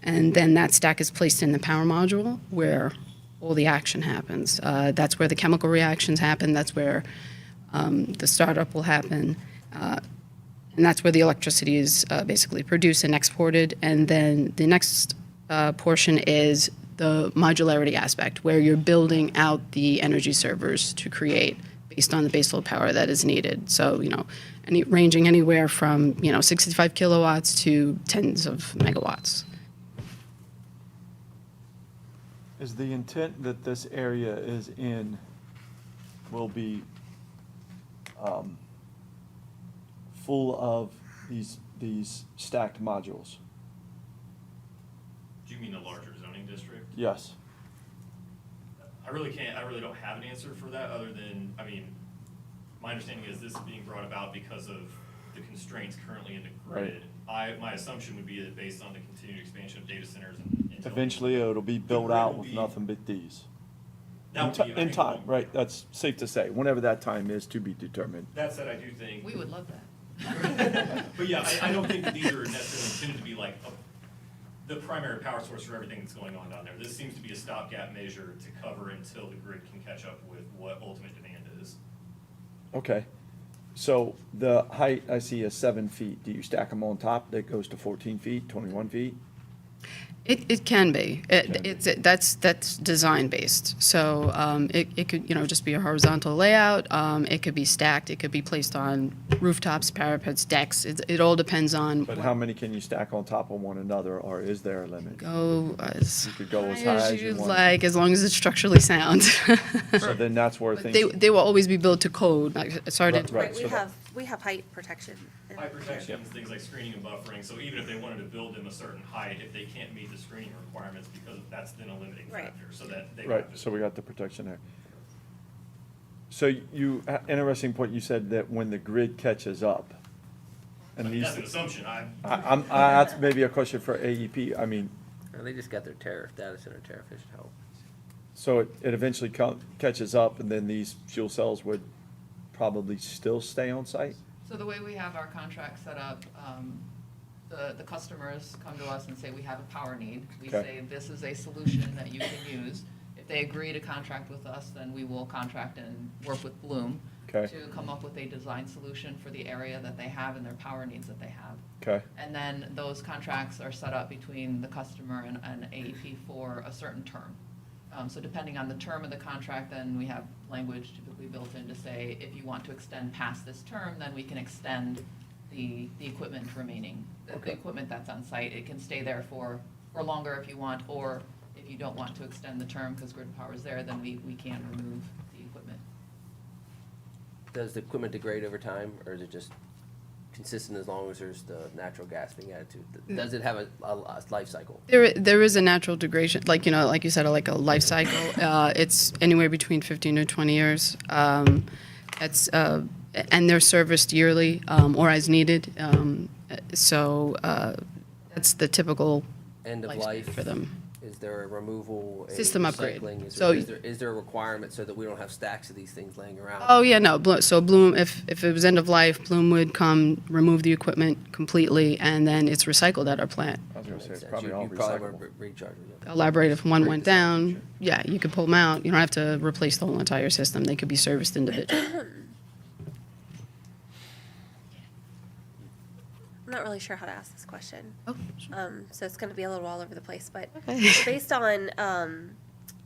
And then that stack is placed in the power module where all the action happens. That's where the chemical reactions happen. That's where the startup will happen. And that's where the electricity is basically produced and exported. And then the next portion is the modularity aspect, where you're building out the energy servers to create based on the baseload power that is needed. So, ranging anywhere from, 65 kilowatts to tens of megawatts. Is the intent that this area is in will be full of these stacked modules? Do you mean the larger zoning district? Yes. I really don't have an answer for that other than, my understanding is this is being brought about because of the constraints currently in the grid. My assumption would be that based on the continued expansion of data centers and Eventually, it'll be built out with nothing but these. In time, right? That's safe to say. Whenever that time is to be determined. That said, I do think. We would love that. But yeah, I don't think that these are necessarily intended to be like the primary power source for everything that's going on down there. This seems to be a stopgap measure to cover until the grid can catch up with what ultimate demand is. Okay. So the height I see is 7 feet. Do you stack them on top? That goes to 14 feet, 21 feet? It can be. That's design based. So it could just be a horizontal layout. It could be stacked. It could be placed on rooftops, parapets, decks. It all depends on. But how many can you stack on top of one another, or is there a limit? Go as You could go as high high as as you you'd want. like, as long as it's structurally sound. So then that's where things. They will always be built to code. Sorry to Right, Right, so that- we have height protection. Height protections, things like screening and buffering, so even if they wanted to build them a certain height, if they can't meet the screening requirements, because that's then a limiting Right. factor, so that they. Right, so we got the protection there. So interesting point, you said that when the grid catches up. And these, That's an assumption, that's maybe a question for AEP, I mean, They just got their tariff, data center tariff, it should help. so it eventually catches up, and then these fuel cells would probably still stay on site? So the way we have our contract set up, the customers come to us and say, we have a power need. We Okay. say, this is a solution that you can use. If they agree to contract with us, then we will contract and work with Bloom Okay. to come up with a design solution for the area that they have and their power needs that they have. Okay, And then those contracts are set up between the customer and AEP for a certain term. So depending on the term of the contract, then we have language typically built in to say, if you want to extend past this term, then we can extend the equipment remaining. The equipment that's on site, it can stay there for longer if you want, or if you don't want to extend the term because grid power is there, then we can remove the equipment. Does the equipment degrade over time, or is it just consistent as long as there's the natural gas being added to it? Does it have a life cycle? There is a natural degradation, like you said, like a life cycle. It's anywhere between 15 to 20 years. And they're serviced yearly or as needed. So that's the typical End of lifespan life for them. Is there a removal? a System upgrade. recycling? So- Is there a requirement so that we don't have stacks of these things laying around? Oh, yeah, no. So Bloom, if it was end of life, Bloom would come, remove the equipment completely, and then it's recycled at our plant. I was gonna say, Makes it's sense. probably You all probably recyclable. would recharge it. Elaborate if one Great went design, down, yeah, you could pull them out. You don't have to replace the whole entire system. They could be serviced individually. I'm not really sure how to ask this question. Oh, So it's going to be a little all over the place, but Okay. based on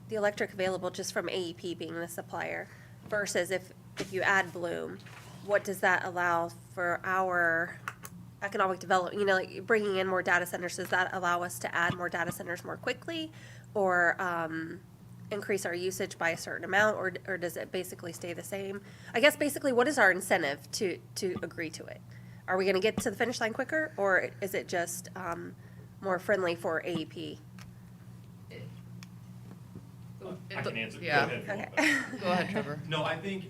the electric available just from AEP being the supplier versus if you add Bloom, what does that allow for our economic development? Like bringing in more data centers, does that allow us to add more data centers more quickly or increase our usage by a certain amount, or does it basically stay the same? I guess basically, what is our incentive to agree to it? Are we going to get to the finish line quicker, or is it just more friendly for AEP? I can answer. Go Yeah. ahead if you want, Okay. but- Go ahead, Trevor. No, I think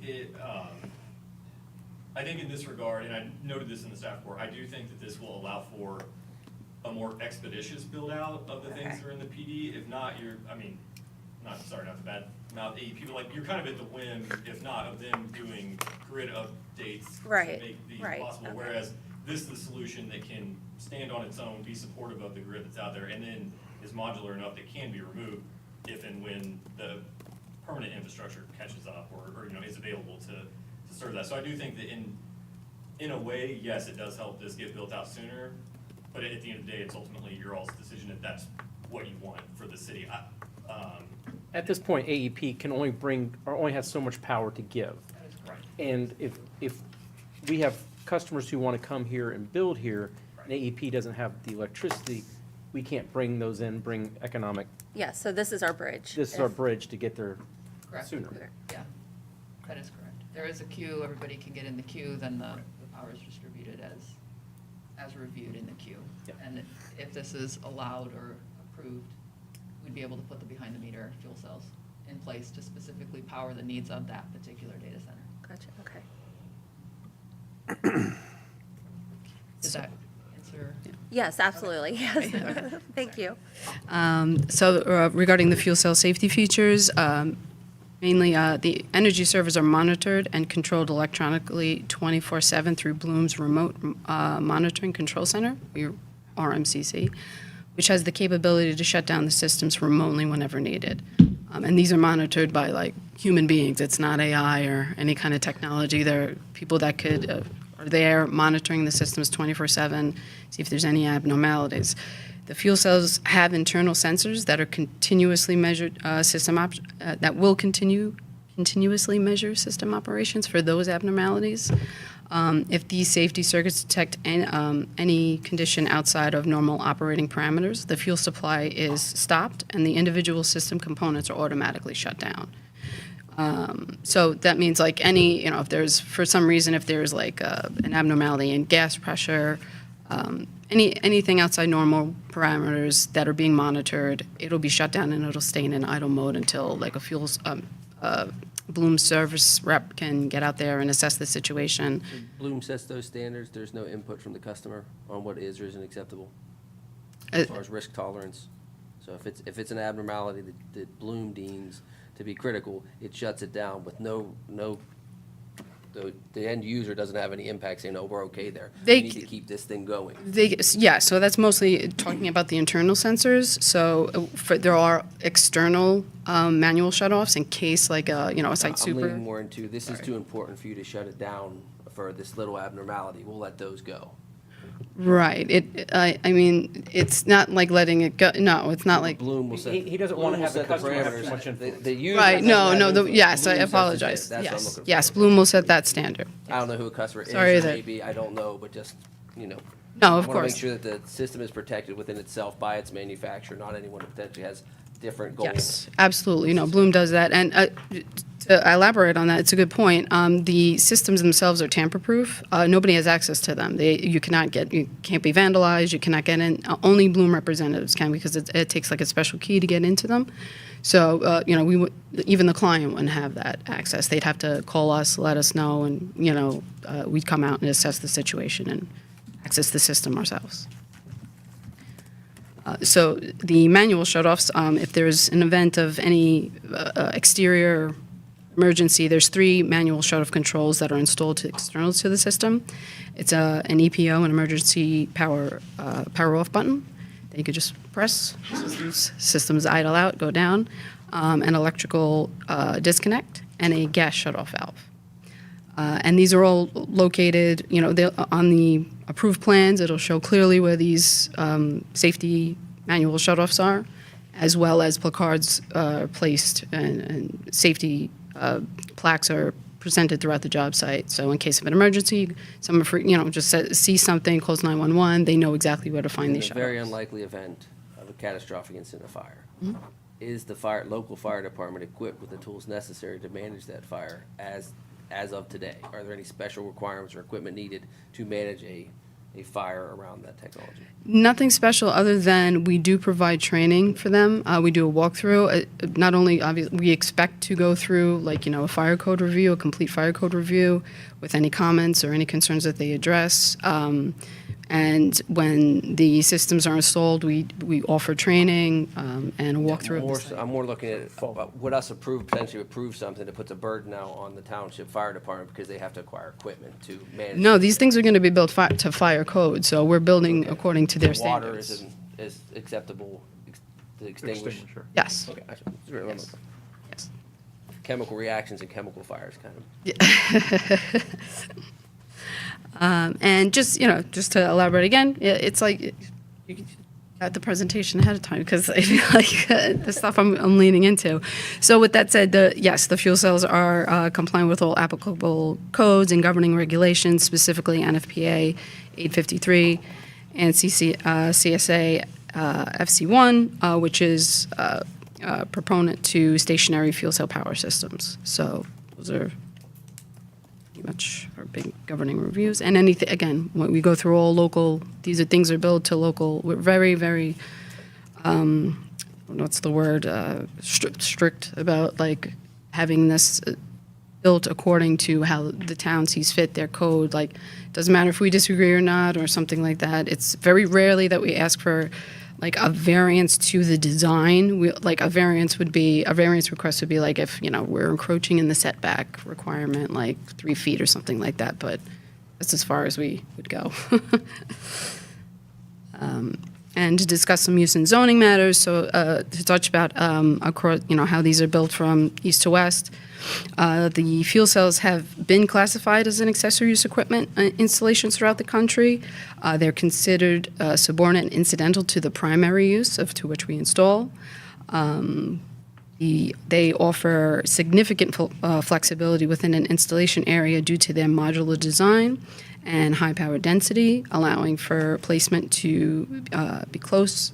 I think in this regard, and I noted this in the staff report, I do think that this will allow for a more expeditious build out of the things that are in the PD. If not, not to bad mouth AEP, but like you're kind of at the whim, if not, of them doing grid updates Right, to make these right, possible. okay. Whereas this is the solution that can stand on its own, be supportive of the grid that's out there, and then is modular enough that can be removed if and when the permanent infrastructure catches up or is available to serve that. So I do think that in a way, yes, it does help this get built out sooner, but at the end of the day, it's ultimately your all's decision if that's what you want for the city. At this point, AEP can only only has so much power to give. Right. And if we have customers who want to come here and build here, and AEP doesn't have the electricity, we can't bring those in, bring economic, Yeah, so this is our bridge. this is our bridge to get there Correct. sooner. Yeah, that is correct. There is a queue, everybody can get in the queue, then the power is distributed as reviewed in the queue. Yeah. And if this is allowed or approved, we'd be able to put the behind-the-meter fuel cells in place to specifically power the needs of that particular data center. Gotcha, okay. Did that answer? Yes, absolutely, yes. Thank you. So regarding the fuel cell safety features, mainly the energy servers are monitored and controlled electronically 24/7 through Bloom's Remote Monitoring Control Center, your RMCC, which has the capability to shut down the systems remotely whenever needed. And these are monitored by like human beings. It's not AI or any kind of technology. They're people that could are there monitoring the systems 24/7, see if there's any abnormalities. The fuel cells have internal sensors that are continuously measured that will continuously measure system operations for those abnormalities. If these safety circuits detect any condition outside of normal operating parameters, the fuel supply is stopped and the individual system components are automatically shut down. So that means like any, if there's, for some reason, if there's like an abnormality in gas pressure, anything outside normal parameters that are being monitored, it'll be shut down and it'll stay in an idle mode until like a Bloom service rep can get out there and assess the situation. Bloom sets those standards, there's no input from the customer on what is or isn't acceptable, as far as risk tolerance. So if it's an abnormality that Bloom deems to be critical, it shuts it down with the end user doesn't have any impact saying, no, we're okay there. We need to keep this thing going. So that's mostly talking about the internal sensors. So there are external manual shutoffs in case like a site super. I'm leaning more into, this is too important for you to shut it down for this little abnormality. We'll let those go. Right. I mean, it's not like letting it go. No, it's not like. Bloom will set. He doesn't want to have the customer have too much influence. The user Right. No. Yes, I Bloom sets apologize. the- that's what I'm Yes. looking for. Yes. Bloom will set that standard. I don't know who a customer is, Sorry or that- maybe, I don't know, but just, No, of I want to course. make sure that the system is protected within itself by its manufacturer, not anyone who potentially has different goals. Yes, absolutely. Bloom does that. And to elaborate on that, it's a good point. The systems themselves are tamper-proof. Nobody has access to them. You can't be vandalized. You cannot get in. Only Bloom representatives can because it takes like a special key to get into them. So, even the client wouldn't have that access. They'd have to call us, let us know, and, we'd come out and assess the situation and access the system ourselves. So the manual shutoffs, if there's an event of any exterior emergency, there's 3 manual shutoff controls that are installed external to the system. It's an EPO, an emergency power off button that you could just press. Systems idle out, go down, an electrical disconnect, and a gas shutoff valve. And these are all located, on the approved plans. It'll show clearly where these safety manual shutoffs are, as well as placards placed and safety plaques are presented throughout the job site. So in case of an emergency, someone just see something, calls 911, they know exactly where to find these In a very shutoffs. unlikely event of a catastrophic incident of fire, Mhm. is the local fire department equipped with the tools necessary to manage that fire as of today? Are there any special requirements or equipment needed to manage a fire around that technology? Nothing special other than we do provide training for them. We do a walkthrough. Not only, obviously, we expect to go through a fire code review, a complete fire code review with any comments or any concerns that they address. And when the systems are installed, we offer training and a walkthrough. of the site. I'm more looking at, would us potentially approve something that puts a burden now on the township fire department because they have to acquire equipment to manage? No, these things are going to be built to fire code, so we're building according to their Water standards. is acceptable to extinguish? Yes. Okay, I should- it's really what I'm looking for. Chemical reactions and chemical fires, kind of. And just to elaborate again, it's like you got the presentation ahead of time because I feel like the stuff I'm leaning into. So with that said, yes, the fuel cells are compliant with all applicable codes and governing regulations, specifically NFPA 853 and CSA FC1, which is a proponent to stationary fuel cell power systems. So those are pretty much our big governing reviews. And anything, again, when we go through all local, these are things are built to local. We're very, very, what's the word, strict about like having this built according to how the town sees fit, their code. Like, doesn't matter if we disagree or not or something like that. It's very rarely that we ask for like a variance to the design. A variance request would be like if, we're encroaching in the setback requirement, like 3 feet or something like that, but that's as far as we would go. And and to discuss some use and zoning matters. So to touch about across, how these are built from east to west. The fuel cells have been classified as an accessory use equipment installations throughout the country. They're considered subordinate and incidental to the primary use to which we install. They offer significant flexibility within an installation area due to their modular design and high power density, allowing for placement to be close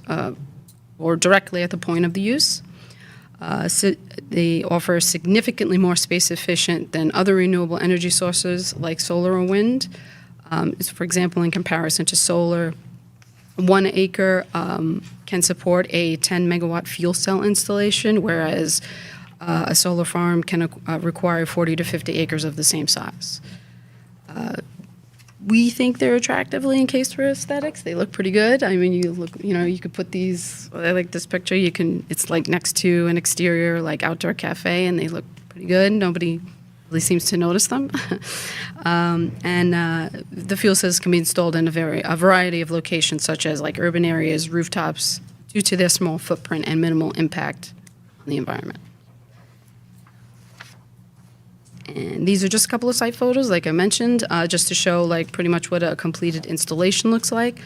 or directly at the point of the use. So they offer significantly more space efficient than other renewable energy sources like solar or wind. For example, in comparison to solar, 1 acre can support a 10 megawatt fuel cell installation, whereas a solar farm can require 40 to 50 acres of the same size. We think they're attractively encased for aesthetics. They look pretty good. I mean, you could put these, I like this picture, it's like next to an exterior, like outdoor cafe, and they look pretty good. Nobody really seems to notice them. The fuel cells can be installed in a variety of locations, such as like urban areas, rooftops, due to their small footprint and minimal impact on the environment. And these are just a couple of site photos, like I mentioned, just to show like pretty much what a completed installation looks like.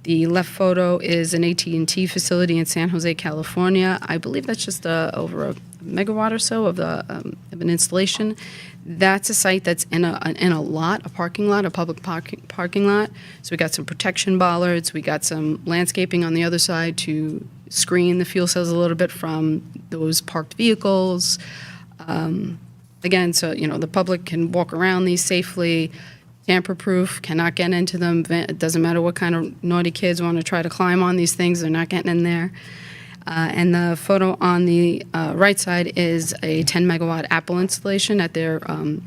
The left photo is an AT&T facility in San Jose, California. I believe that's just over a megawatt or so of an installation. That's a site that's in a parking lot, a public parking lot. So we got some protection bollards, we got some landscaping on the other side to screen the fuel cells a little bit from those parked vehicles. Again, so the public can walk around these safely, tamper-proof, cannot get into them. It doesn't matter what kind of naughty kids want to try to climb on these things, they're not getting in there. And the photo on the right side is a 10 megawatt Apple installation at their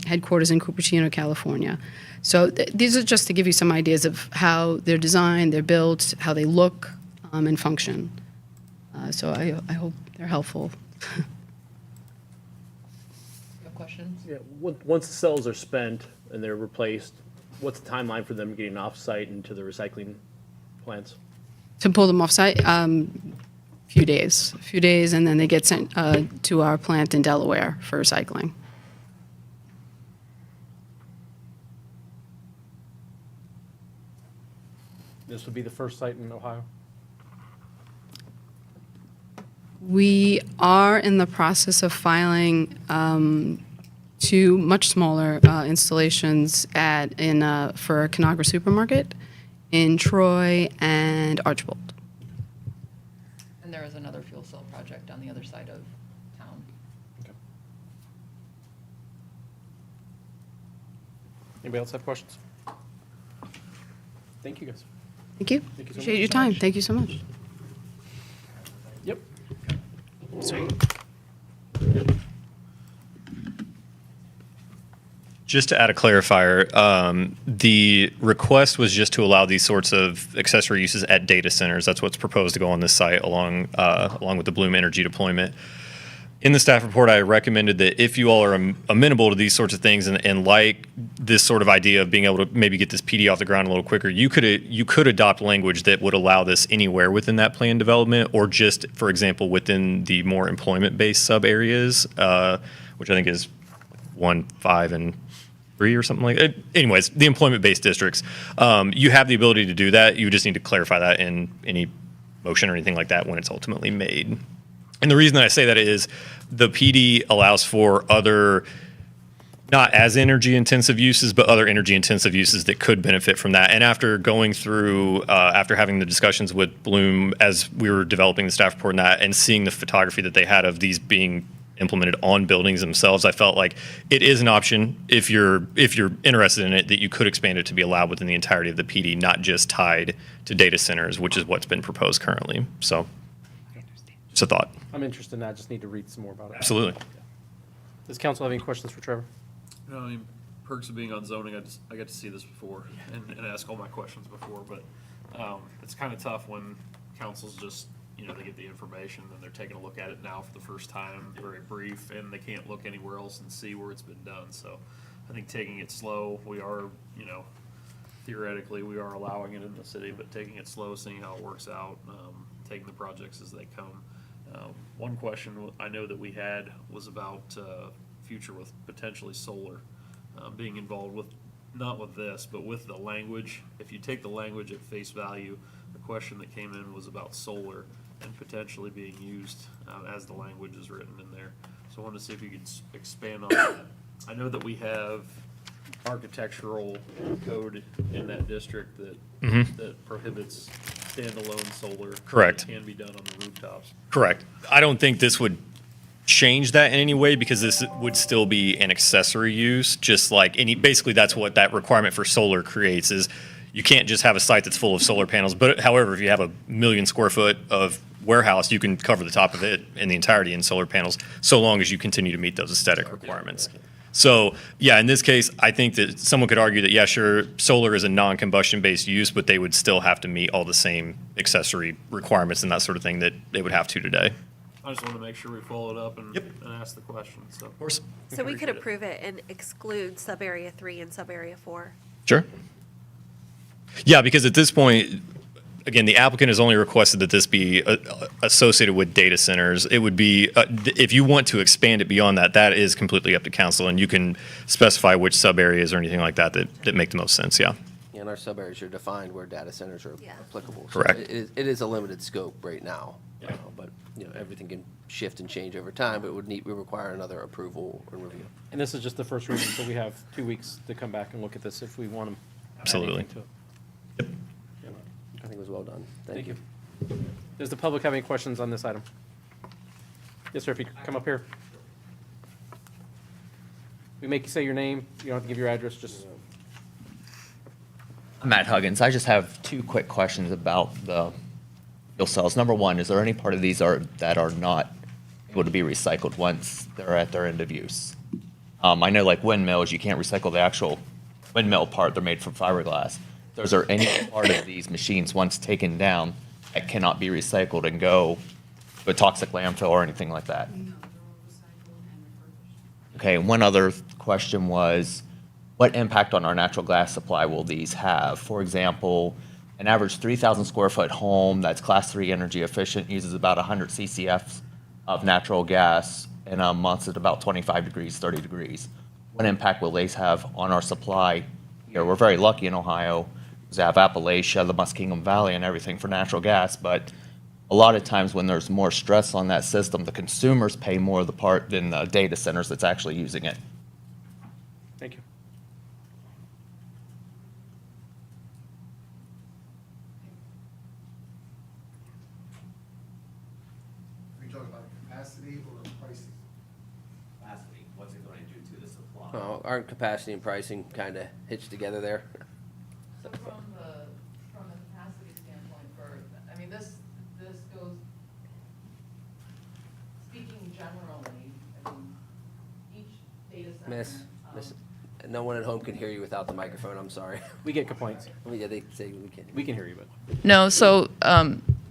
headquarters in Cupertino, California. So these are just to give you some ideas of how they're designed, they're built, how they look and function. So I hope they're helpful. Questions? Yeah, once the cells are spent and they're replaced, what's the timeline for them getting off-site into the recycling plants? To pull them off-site, a few days, and then they get sent to our plant in Delaware for recycling. This would be the first site in Ohio? We are in the process of filing 2 much smaller installations for Conagra Supermarket in Troy and Archbold. And there is another fuel cell project on the other side of town. Okay. Anybody else have questions? Thank you, guys. Thank you. Thank you so Appreciate much. your time. Thank you so much. Yep. Sorry. Just to add a clarifier, the request was just to allow these sorts of accessory uses at data centers. That's what's proposed to go on this site along with the Bloom Energy deployment. In the staff report, I recommended that if you all are amenable to these sorts of things and like this sort of idea of being able to maybe get this PD off the ground a little quicker, you could adopt language that would allow this anywhere within that plan development, or just, for example, within the more employment-based sub areas, which I think is 1, 5, and 3 or something like that. Anyways, the employment-based districts, you have the ability to do that. You just need to clarify that in any motion or anything like that when it's ultimately made. And the reason that I say that is the PD allows for other, not as energy intensive uses, but other energy intensive uses that could benefit from that. And after going through, after having the discussions with Bloom as we were developing the staff report and that, and seeing the photography that they had of these being implemented on buildings themselves, I felt like it is an option if you're interested in it, that you could expand it to be allowed within the entirety of the PD, not just tied to data centers, which is what's been proposed currently. So just a thought. I'm interested in that, just need to read some more about it. Absolutely. Does council have any questions for Trevor? You know, I mean, perks of being on zoning, I got to see this before and ask all my questions before, but it's kind of tough when council's just, they get the information and they're taking a look at it now for the first time, very brief, and they can't look anywhere else and see where it's been done. So I think taking it slow, we are, theoretically, we are allowing it in the city, but taking it slow, seeing how it works out, taking the projects as they come. One question I know that we had was about future with potentially solar being involved with, not with this, but with the language. If you take the language at face value, the question that came in was about solar and potentially being used as the language is written in there. So I wanted to see if you could expand on that. I know that we have architectural code in that district that that prohibits standalone solar. Correct. That can be done on the rooftops. Correct. I don't think this would change that in any way because this would still be an accessory use, just like any, basically that's what that requirement for solar creates is you can't just have a site that's full of solar panels. But however, if you have 1 million square foot of warehouse, you can cover the top of it in the entirety in solar panels, so long as you continue to meet those aesthetic requirements. So, yeah, in this case, I think that someone could argue that, yeah, sure, solar is a non-combustion based use, but they would still have to meet all the same accessory requirements and that sort of thing that they would have to today. I just want to make sure we follow it up and ask the question, so. Of course. So we could approve it and exclude sub-area 3 and sub-area 4. Sure. Yeah, because at this point, again, the applicant has only requested that this be associated with data centers. It would be, if you want to expand it beyond that, that is completely up to council, and you can specify which sub-areas or anything like that that make the most sense, yeah. And our sub-areas are defined where data centers are applicable. So Correct. It is a limited scope right now, but, everything can shift and change over time, but it would require another approval and review. And this is just the first reading, so we have 2 weeks to come back and look at this if we want to. Absolutely. I think it was well done. Thank you. Does the public have any questions on this item? Yes, sir, if you could come up here. We make you say your name, you don't have to give your address, just. Matt Huggins. I just have 2 quick questions about the fuel cells. Number one, is there any part of these that are not able to be recycled once they're at their end of use? I know like windmills, you can't recycle the actual windmill part. They're made from fiberglass. Is there any part of these machines, once taken down, that cannot be recycled and go to a toxic landfill or anything like that? Okay, one other question was, what impact on our natural gas supply will these have? For example, an average 3,000 square foot home that's class 3 energy efficient uses about 100 CCFs of natural gas in a month at about 25 degrees, 30 degrees. What impact will these have on our supply here? We're very lucky in Ohio because we have Appalachia, the Muskingum Valley, and everything for natural gas, but a lot of times when there's more stress on that system, the consumers pay more of the part than the data centers that's actually using it. Thank you. Are you talking about capacity or pricing? Capacity, what's it going to do to the supply? Our capacity and pricing kind of hitched together there. So from the capacity standpoint I mean, this goes, speaking generally, I mean, each data center. Miss, no one at home can hear you without the microphone, I'm sorry. We get complaints. Yeah, they say we can't. We can hear you, but. No, so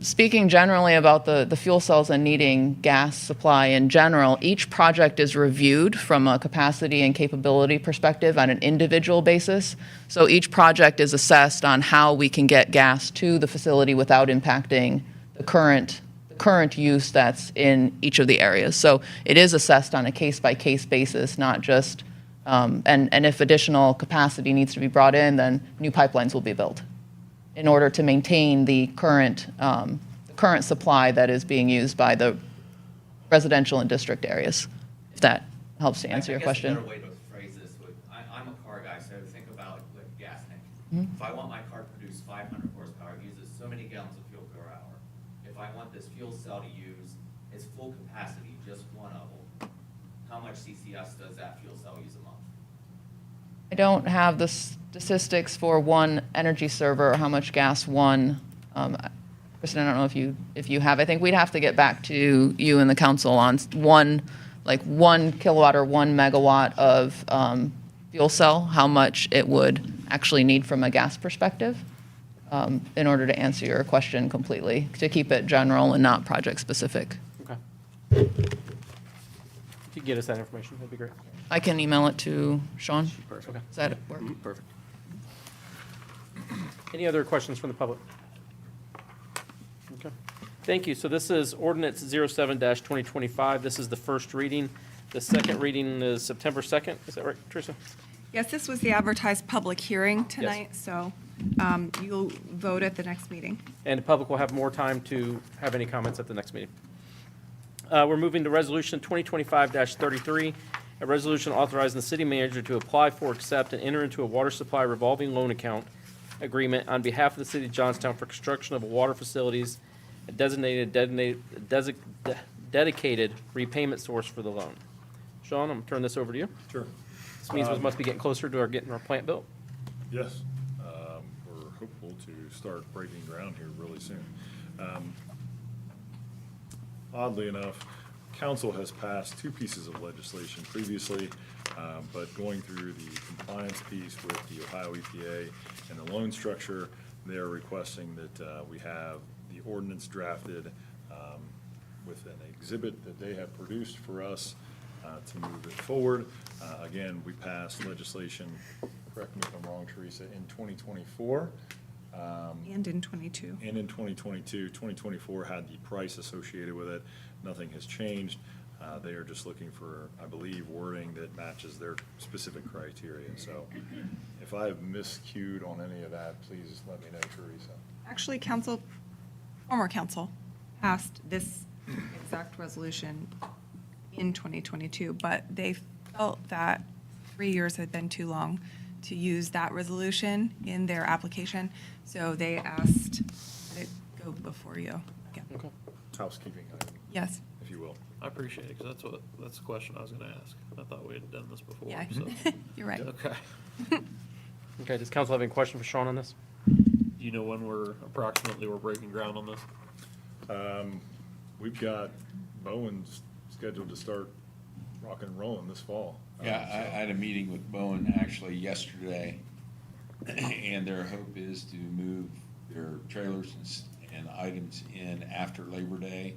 speaking generally about the fuel cells and needing gas supply in general, each project is reviewed from a capacity and capability perspective on an individual basis. So each project is assessed on how we can get gas to the facility without impacting the current use that's in each of the areas. So it is assessed on a case-by-case basis, not just, and if additional capacity needs to be brought in, then new pipelines will be built in order to maintain the current supply that is being used by the residential and district areas, if that helps to answer your question. I guess a better way to phrase this would, I'm a car guy, so think about like gas tank. If I want my car to produce 500 horsepower, it uses so many gallons of fuel per hour. If I want this fuel cell to use its full capacity, just one of them, how much CCS does that fuel cell use a month? I don't have the statistics for one energy server or how much gas one. Kristen, I don't know if you have. I think we'd have to get back to you and the council on one kilowatt or 1 megawatt of fuel cell, how much it would actually need from a gas perspective, in order to answer your question completely, to keep it general and not project specific. Okay. If you get us that information, that'd be great. I can email it to Sean. Perfect. Okay. Does that work? Perfect. Any other questions from the public? Okay. Thank you. So this is ordinance 07-2025. This is the first reading. The second reading is September 2nd. Is that right, Teresa? Yes, this was the advertised public hearing tonight, so you'll vote at the next meeting. And the public will have more time to have any comments at the next meeting. We're moving to resolution 2025-33, a resolution authorizing the city manager to apply for, accept, and enter into a water supply revolving loan account agreement on behalf of the city of Johnstown for construction of water facilities, a dedicated repayment source for the loan. Sean, I'm going to turn this over to you. Sure. This means we must be getting closer to getting our plant built. Yes, we're hopeful to start breaking ground here really soon. Oddly enough, council has passed two pieces of legislation previously, but going through the compliance piece with the Ohio EPA and the loan structure, they're requesting that we have the ordinance drafted with an exhibit that they have produced for us to move it forward. Again, we passed legislation, correct me if I'm wrong, Teresa, in 2024. And in 22. And in 2022. 2024 had the price associated with it. Nothing has changed. They are just looking for, I believe, wording that matches their specific criteria. So if I have miscued on any of that, please let me know, Teresa. Actually, former council passed this exact resolution in 2022, but they felt that 3 years had been too long to use that resolution in their application, so they asked that it go before you again. Okay. Housekeeping item. Yes. If you will. I appreciate it, because that's the question I was gonna ask. I thought we had done this before, Yeah, so. you're right. Okay. Okay, does council have any question for Sean on this? Do you know when we're breaking ground on this? We've got Bowen's scheduled to start rock and rolling this fall. Yeah, I had a meeting with Bowen actually yesterday, and their hope is to move their trailers and items in after Labor Day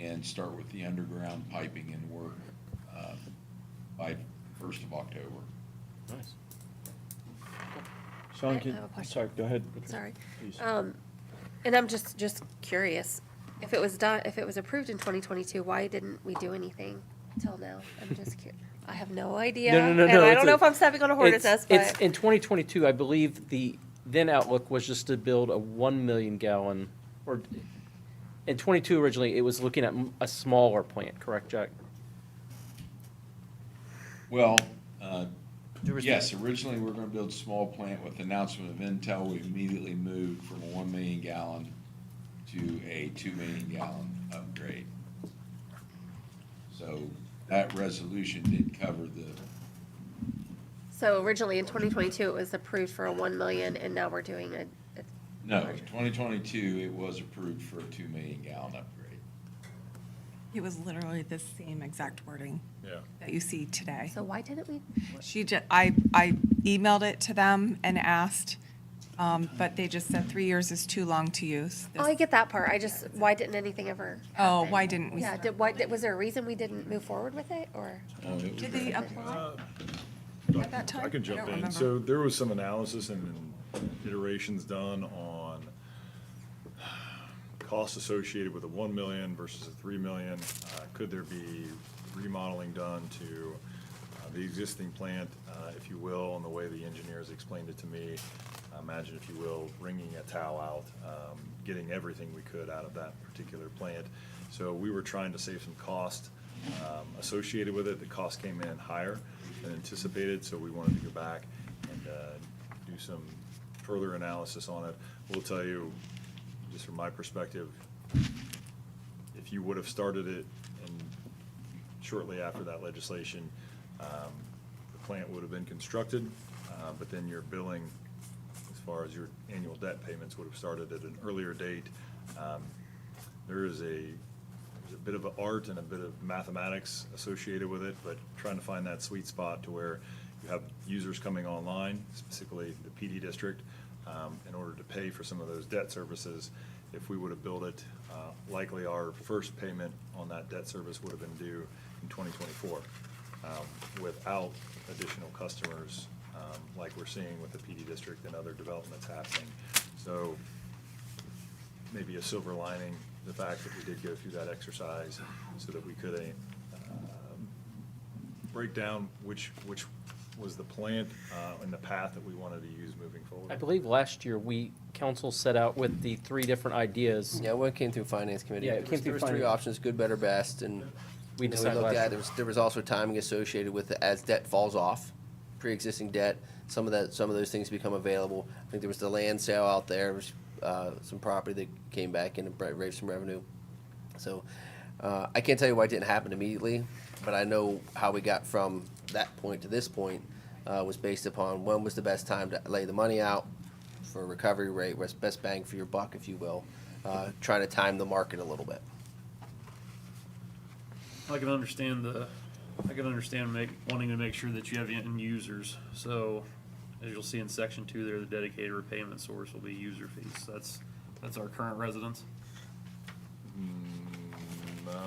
and start with the underground piping and work by 1st of October. Nice. Sean, I have a question. sorry, go ahead. Sorry. Please. And I'm just curious, if it was approved in 2022, why didn't we do anything till now? I'm just curious. I have no idea. No. And I it's don't know if I'm stepping on a hornet's nest, It's but in 2022, I believe the then outlook was just to build a 1 million gallon, or in 22 originally, it was looking at a smaller plant, correct, Jack? Well, yes, originally we were gonna build a small plant. With the announcement of Intel, we immediately moved from a 1 million gallon to a 2 million gallon upgrade. So that resolution did cover the, so originally in 2022, it was approved for a 1 million, and now we're doing a no, 2022, it was approved for a 2 million gallon upgrade. It was literally the same exact wording Yeah. that you see today. So why didn't we? I emailed it to them and asked, but they just said 3 years is too long to use. Oh, I get that part. Why didn't anything ever? Oh, happen? why didn't we? Yeah, was there a reason we didn't move forward with it, or? No, it was Did they very- apply? At that time? I can I jump don't in. remember. So there was some analysis and iterations done on costs associated with a 1 million versus a 3 million. Could there be remodeling done to the existing plant, if you will, and the way the engineers explained it to me? Imagine, if you will, wringing a towel out, getting everything we could out of that particular plant. So we were trying to save some cost associated with it. The cost came in higher than anticipated, so we wanted to go back and do some further analysis on it. We'll tell you, just from my perspective, if you would have started it and shortly after that legislation, the plant would have been constructed, but then your billing, as far as your annual debt payments, would have started at an earlier date. There's a bit of an art and a bit of mathematics associated with it, but trying to find that sweet spot to where you have users coming online, specifically the PD district, in order to pay for some of those debt services. If we would have built it, likely our first payment on that debt service would have been due in 2024, without additional customers like we're seeing with the PD district and other developments happening. So maybe a silver lining, the fact that we did go through that exercise so that we could break down which was the plant and the path that we wanted to use moving forward. I believe last year, council set out with the 3 different ideas. Yeah, well, it came through finance committee. Yeah, it came There through was 3 finance. options, good, better, best, and We you know, decided looked last at, there was also timing associated with it as debt falls off, pre-existing debt, some of those things become available. I think there was the land sale out there, was some property that came back in and raised some revenue. So I can't tell you why it didn't happen immediately, but I know how we got from that point to this point was based upon when was the best time to lay the money out for a recovery rate, what's best bang for your buck, if you will, trying to time the market a little bit. I can understand wanting to make sure that you have end users. So as you'll see in section 2 there, the dedicated repayment source will be user fees. That's our current residents.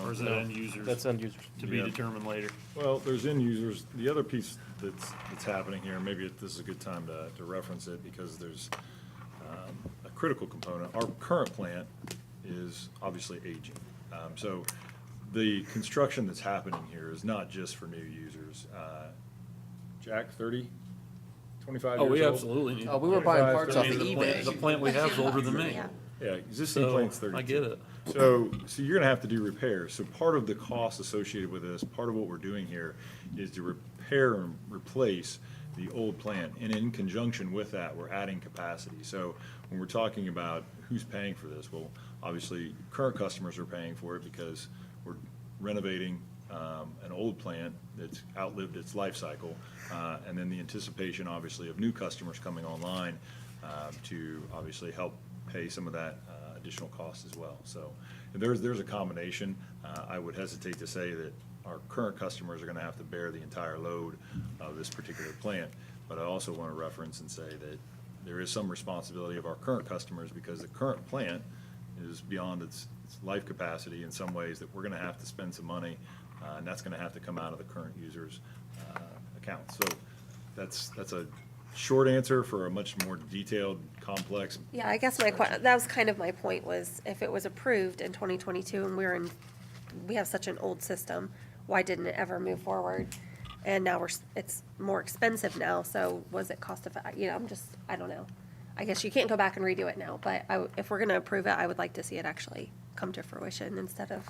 Or is that No, end users? that's end users. To be Yeah. determined later. Well, there's end users. The other piece that's happening here, maybe this is a good time to reference it because there's a critical component. Our current plant is obviously aging. So the construction that's happening here is not just for new users. Jack, 30, 25 Oh, years we old? absolutely need. Oh, we were buying 25, parts 30. off of eBay. The plant we have is older than me. Yeah. Yeah, existing So, plant's 32. I get it. So you're gonna have to do repairs. So part of the cost associated with this, part of what we're doing here is to repair and replace the old plant. And in conjunction with that, we're adding capacity. So when we're talking about who's paying for this, well, obviously, current customers are paying for it because we're renovating an old plant that's outlived its life cycle. And then the anticipation, obviously, of new customers coming online to obviously help pay some of that additional cost as well. So there's a combination. I would hesitate to say that our current customers are going to have to bear the entire load of this particular plant. But I also want to reference and say that there is some responsibility of our current customers because the current plant is beyond its life capacity in some ways that we're going to have to spend some money, and that's going to have to come out of the current users' accounts. So that's a short answer for a much more detailed, complex. Yeah, I guess that was kind of my point was if it was approved in 2022 and we have such an old system, why didn't it ever move forward? And now it's more expensive now, so was it cost effective? You know, I don't know. I guess you can't go back and redo it now, but if we're gonna approve it, I would like to see it actually come to fruition instead of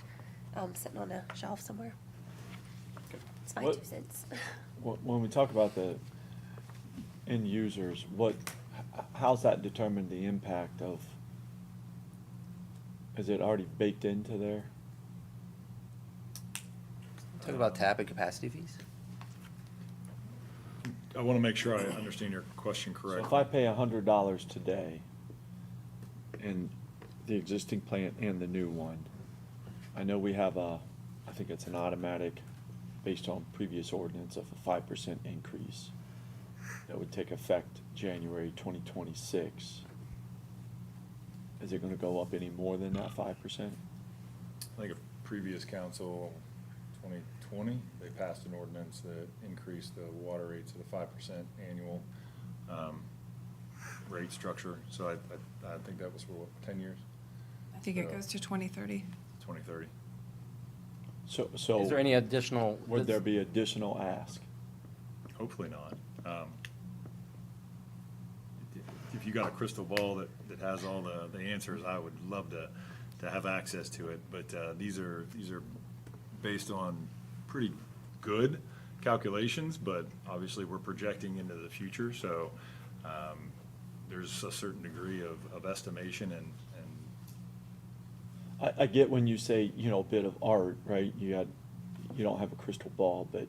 sitting on a shelf somewhere. It's my 2 cents. When we talk about the end users, how's that determine the impact of, is it already baked into there? Talk about tap and capacity fees? I want to make sure I understand your question So correctly. if I pay $100 today in the existing plant and the new one, I know we have I think it's an automatic, based on previous ordinance, of a 5% increase that would take effect January 2026. Is it going to go up any more than that 5%? I think a previous council, 2020, they passed an ordinance that increased the water rates at a 5% annual rate structure. So I think that was for what, 10 years? I think it goes to 2030. 2030. So Is there any additional? Would there be additional ask? Hopefully not. If you got a crystal ball that has all the answers, I would love to have access to it. But these are based on pretty good calculations, but obviously we're projecting into the future. So there's a certain degree of estimation and I get when you say, a bit of art, right? You don't have a crystal ball, but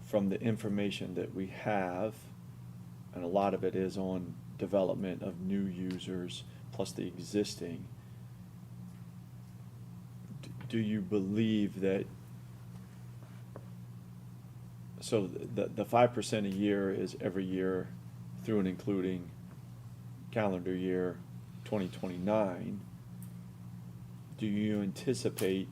from the information that we have, and a lot of it is on development of new users plus the existing, do you believe that, so the 5% a year is every year through and including calendar year 2029, do you anticipate,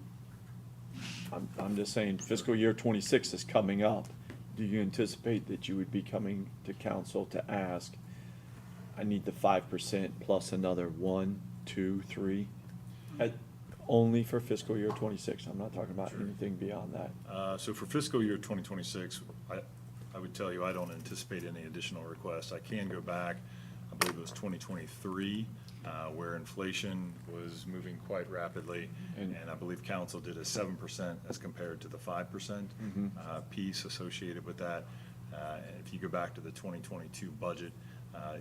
I'm just saying fiscal year 26 is coming up, do you anticipate that you would be coming to council to ask, I need the 5% plus another 1, 2, 3, only for fiscal year '26? I'm not talking about anything beyond that. So for fiscal year 2026, I would tell you I don't anticipate any additional requests. I can go back, I believe it was 2023, where inflation was moving quite rapidly, and I believe council did a 7% as compared to the 5% piece associated with that. If you go back to the 2022 budget,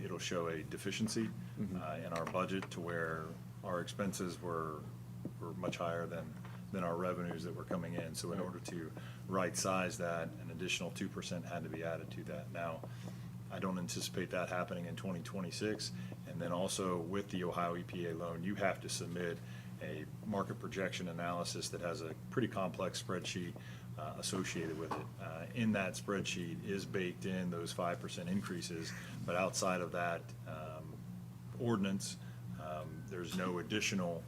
it'll show a deficiency in our budget to where our expenses were much higher than our revenues that were coming in. So in order to right-size that, an additional 2% had to be added to that. Now, I don't anticipate that happening in 2026. And then also with the Ohio EPA loan, you have to submit a market projection analysis that has a pretty complex spreadsheet associated with it. In that spreadsheet is baked in those 5% increases, but outside of that ordinance, there's no additional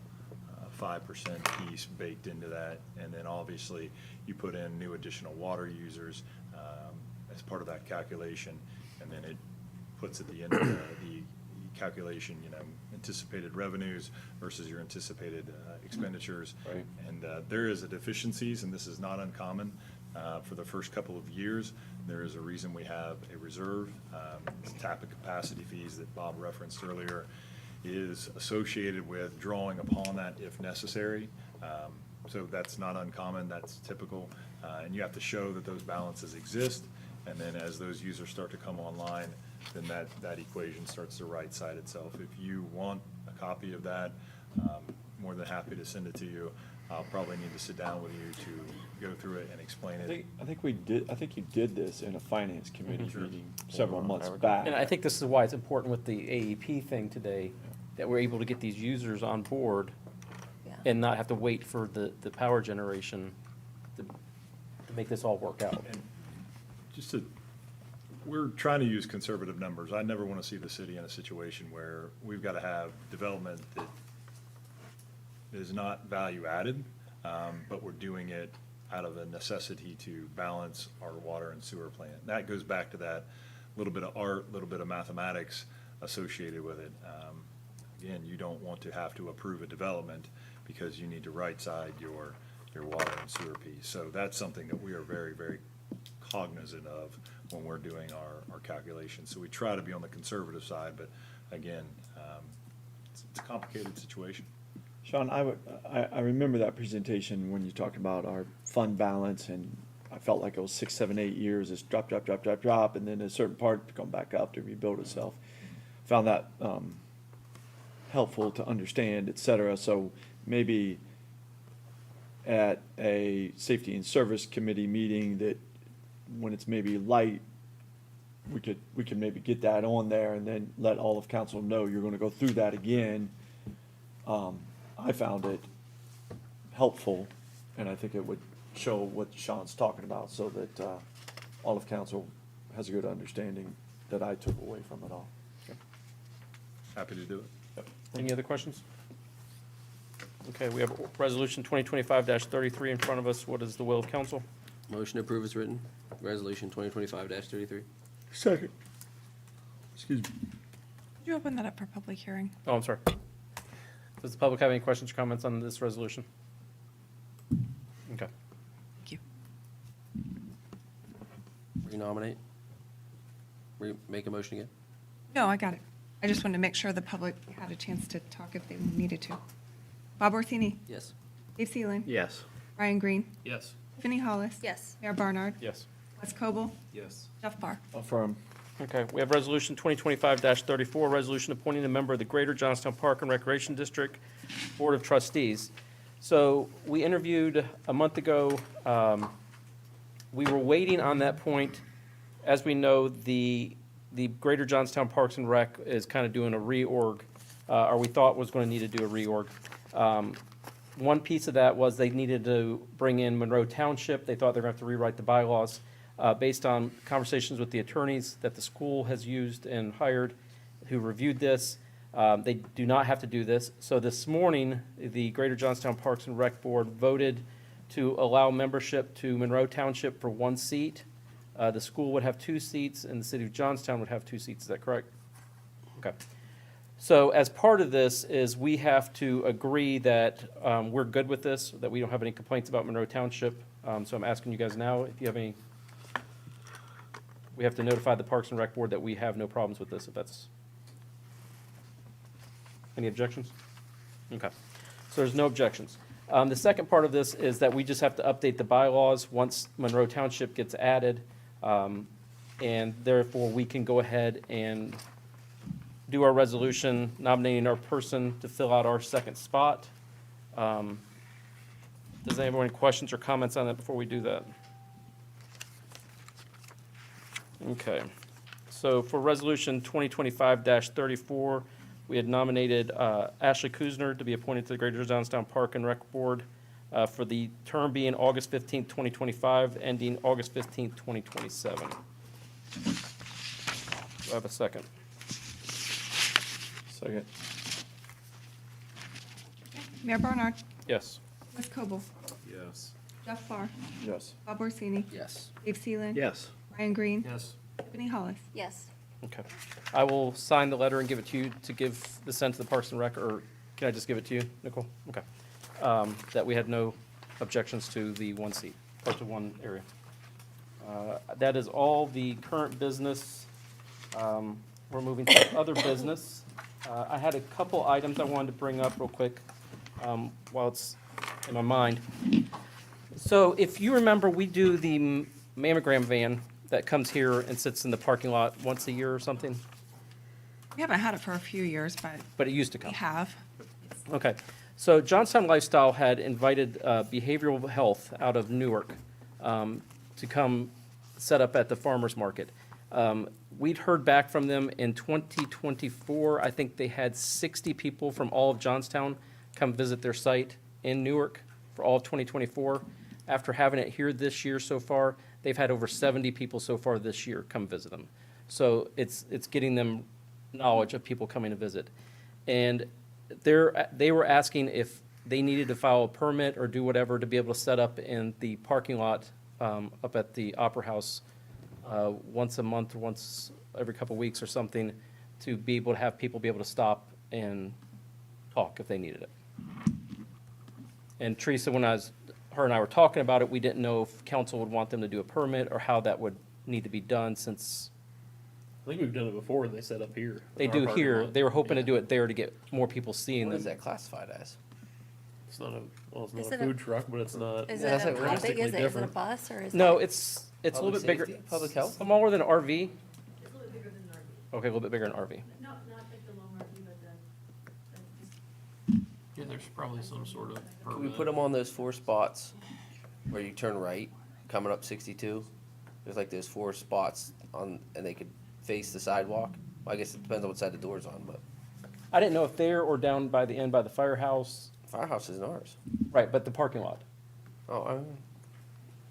5% piece baked into that. And then obviously you put in new additional water users as part of that calculation, and then it puts at the end of the calculation, anticipated revenues versus your anticipated expenditures. Right. And there is a deficiencies, and this is not uncommon for the first couple of years. There is a reason we have a reserve. TAPA capacity fees that Bob referenced earlier is associated with drawing upon that if necessary. So that's not uncommon, that's typical. And you have to show that those balances exist. And then as those users start to come online, then that equation starts to right side itself. If you want a copy of that, more than happy to send it to you. I'll probably need to sit down with you to go through it and explain it. I think you did this in a finance committee meeting several months back. And I think this is why it's important with the AEP thing today, that we're able to get these users on board and not have to wait for the power generation to make this all work out. And we're trying to use conservative numbers. I never want to see the city in a situation where we've got to have development that is not value added, but we're doing it out of a necessity to balance our water and sewer plant. That goes back to that little bit of art, little bit of mathematics associated with it. Again, you don't want to have to approve a development because you need to right side your water and sewer piece. So that's something that we are very, very cognizant of when we're doing our calculations. So we try to be on the conservative side, but again, it's a complicated situation. Sean, I remember that presentation when you talked about our fund balance, and I felt like it was 6, 7, 8 years, it's drop, and then a certain part come back up to rebuild itself. Found that helpful to understand, et cetera. So maybe at a safety and service committee meeting, that when it's maybe light, we could maybe get that on there and then let all of council know you're gonna go through that again. I found it helpful, and I think it would show what Sean's talking about, so that all of council has a good understanding that I took away from it all. Happy to do it. Yep. Any other questions? Okay, we have Resolution 2025-33 in front of us. What is the will of council? Motion to approve is written. Resolution 2025-33. Second. Excuse me. Could you open that up for public hearing? Oh, I'm sorry. Does the public have any questions or comments on this resolution? Okay. Thank you. Renominate? Make a motion again? No, I got it. I just wanted to make sure the public had a chance to talk if they needed to. Bob Orthini. Yes. Dave Seeling. Yes. Ryan Green. Yes. Tiffany Hollis. Yes. Mayor Barnard. Yes. Wes Coble. Yes. Jeff Barr. Affirm. Okay, we have Resolution 2025-34, resolution appointing a member of the Greater Johnstown Park and Recreation District Board of Trustees. So we interviewed a month ago. We were waiting on that point. As we know, the Greater Johnstown Parks and Rec is kind of doing a reorg, or we thought was going to need to do a reorg. One piece of that was they needed to bring in Monroe Township. They thought they were going to have to rewrite the bylaws. Based on conversations with the attorneys that the school has used and hired who reviewed this, they do not have to do this. So this morning, the Greater Johnstown Parks and Rec Board voted to allow membership to Monroe Township for 1 seat, The school would have 2 seats, and the city of Johnstown would have 2 seats. Is that correct? Okay. So as part of this is we have to agree that we're good with this, that we don't have any complaints about Monroe Township. So I'm asking you guys now if you have any, we have to notify the Parks and Rec Board that we have no problems with this, if that's, any objections? Okay. So there's no objections. The second part of this is that we just have to update the bylaws once Monroe Township gets added. And therefore, we can go ahead and do our resolution nominating our person to fill out our second spot. Does anyone have any questions or comments on that before we do that? Okay. So for resolution 2025-34, we had nominated Ashley Kuzner to be appointed to the Greater Johnstown Park and Rec Board for the term being August 15th, 2025, ending August 15th, 2027. Do I have a second? Second. Mayor Barnard, Yes. Wes Coble, Yes. Jeff Farr, Yes. Bob Orsini, Yes. Dave Seeland. Yes. Ryan Green. Yes. Tiffany Hollis. Yes. Okay. I will sign the letter and give it to you to give the send to the Parks and Rec, or can I just give it to you, Nicole? Okay. That we had no objections to the 1 seat, or to 1 area. That is all the current business. We're moving to other business. I had a couple items I wanted to bring up real quick while it's in my mind. So if you remember, we do the mammogram van that comes here and sits in the parking lot once a year or something, We haven't had it for a few years, but it used to we come. have. Okay, so Johnstown Lifestyle had invited behavioral health out of Newark to come set up at the farmer's market. We'd heard back from them in 2024. I think they had 60 people from all of Johnstown come visit their site in Newark for all of 2024. After having it here this year so far, they've had over 70 people so far this year come visit them. So it's getting them knowledge of people coming to visit. And they were asking if they needed to file a permit or do whatever to be able to set up in the parking lot up at the Opera House once a month or once every couple weeks or something, to be able to have people be able to stop and talk if they needed it. And Teresa, when her and I were talking about it, we didn't know if council would want them to do a permit or how that would need to be done, since I think we've done it before, and they set up here. they do here. They were hoping to do it there to get more people seeing What them. is that classified as? It's not Is a it a- food truck, but it's not. Is That's it, like how big is it? Is it a different. bus or is it? No, it's a little Public bit bigger. safety? Public health? Smaller than an RV. It's a little bit bigger than an RV. Okay, a little bit bigger than an RV. Not like the long RV, but Yeah, there's probably some sort of Can we put them on those 4 spots where you turn right, coming up 62? There's like those 4 spots on, and they could face the sidewalk. Well, I guess it depends on what side the door's on, but I didn't know if there or down by the end by the firehouse. firehouse isn't ours. Right, but the parking lot. Oh,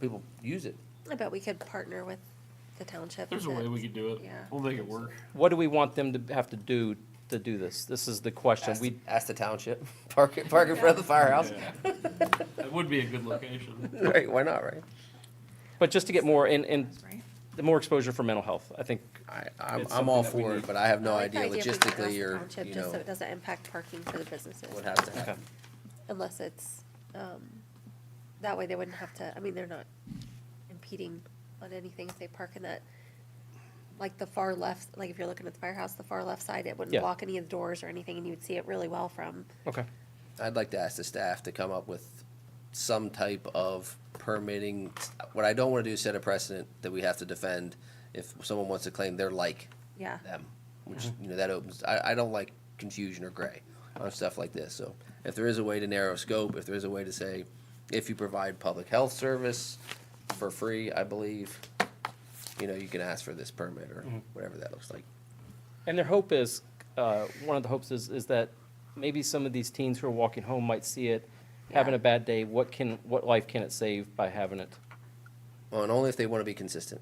people use it. I bet we could partner with the township. There's a with way it. we could do it. Yeah. We'll make it work. What do we want them to have to do this? This is the question. Ask the township. Park it in front of the firehouse. It would be a good location. Right, why not, right? But just to get more, and the more exposure for mental health, I think. I'm all for it, but I have no I like the idea if we could ask the logistically or, township, you just so know, it doesn't impact parking for the businesses. what has to happen. Unless it's, that way they wouldn't have to, I mean, they're not impeding on anything if they park in that, like the far left, like if you're looking at the firehouse, the far left side, it wouldn't Yeah. block any of the doors or anything, and you would see it really well from. Okay. I'd like to ask the staff to come up with some type of permitting. What I don't want to do is set a precedent that we have to defend if someone wants to claim they're like Yeah. them, which, you know, that opens, I don't like confusion or gray on stuff like this. So if there is a way to narrow scope, if there is a way to say, if you provide public health service for free, I believe, you know, you can ask for this permit or whatever that looks like. And their hope is, one of the hopes is that maybe some of these teens who are walking home might see it, having a bad day, what life can it save by having it? Well, and only if they want to be consistent.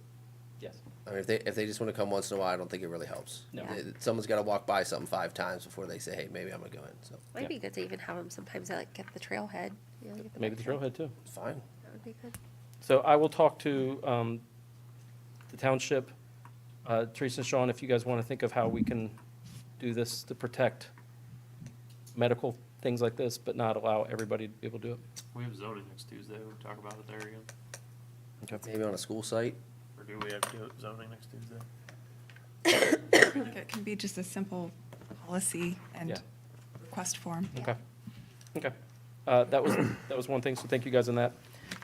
Yes. I mean, if they just want to come once in a while, I don't think it really helps. No. Someone's got to walk by something 5 times before they say, hey, maybe I'm gonna go in, so. Might be good to even have them sometimes at like get the trailhead. You know, get Maybe the back trailhead too. Fine. That would be good. So I will talk to the township. Teresa and Sean, if you guys want to think of how we can do this to protect medical things like this, but not allow everybody to be able to do it. We have zoning next Tuesday, we'll talk about it there again. Maybe on a school site? Or do we have zoning next Tuesday? It can be just a simple policy and Yeah. request form. Okay. Okay. That was one thing, so thank you guys on that.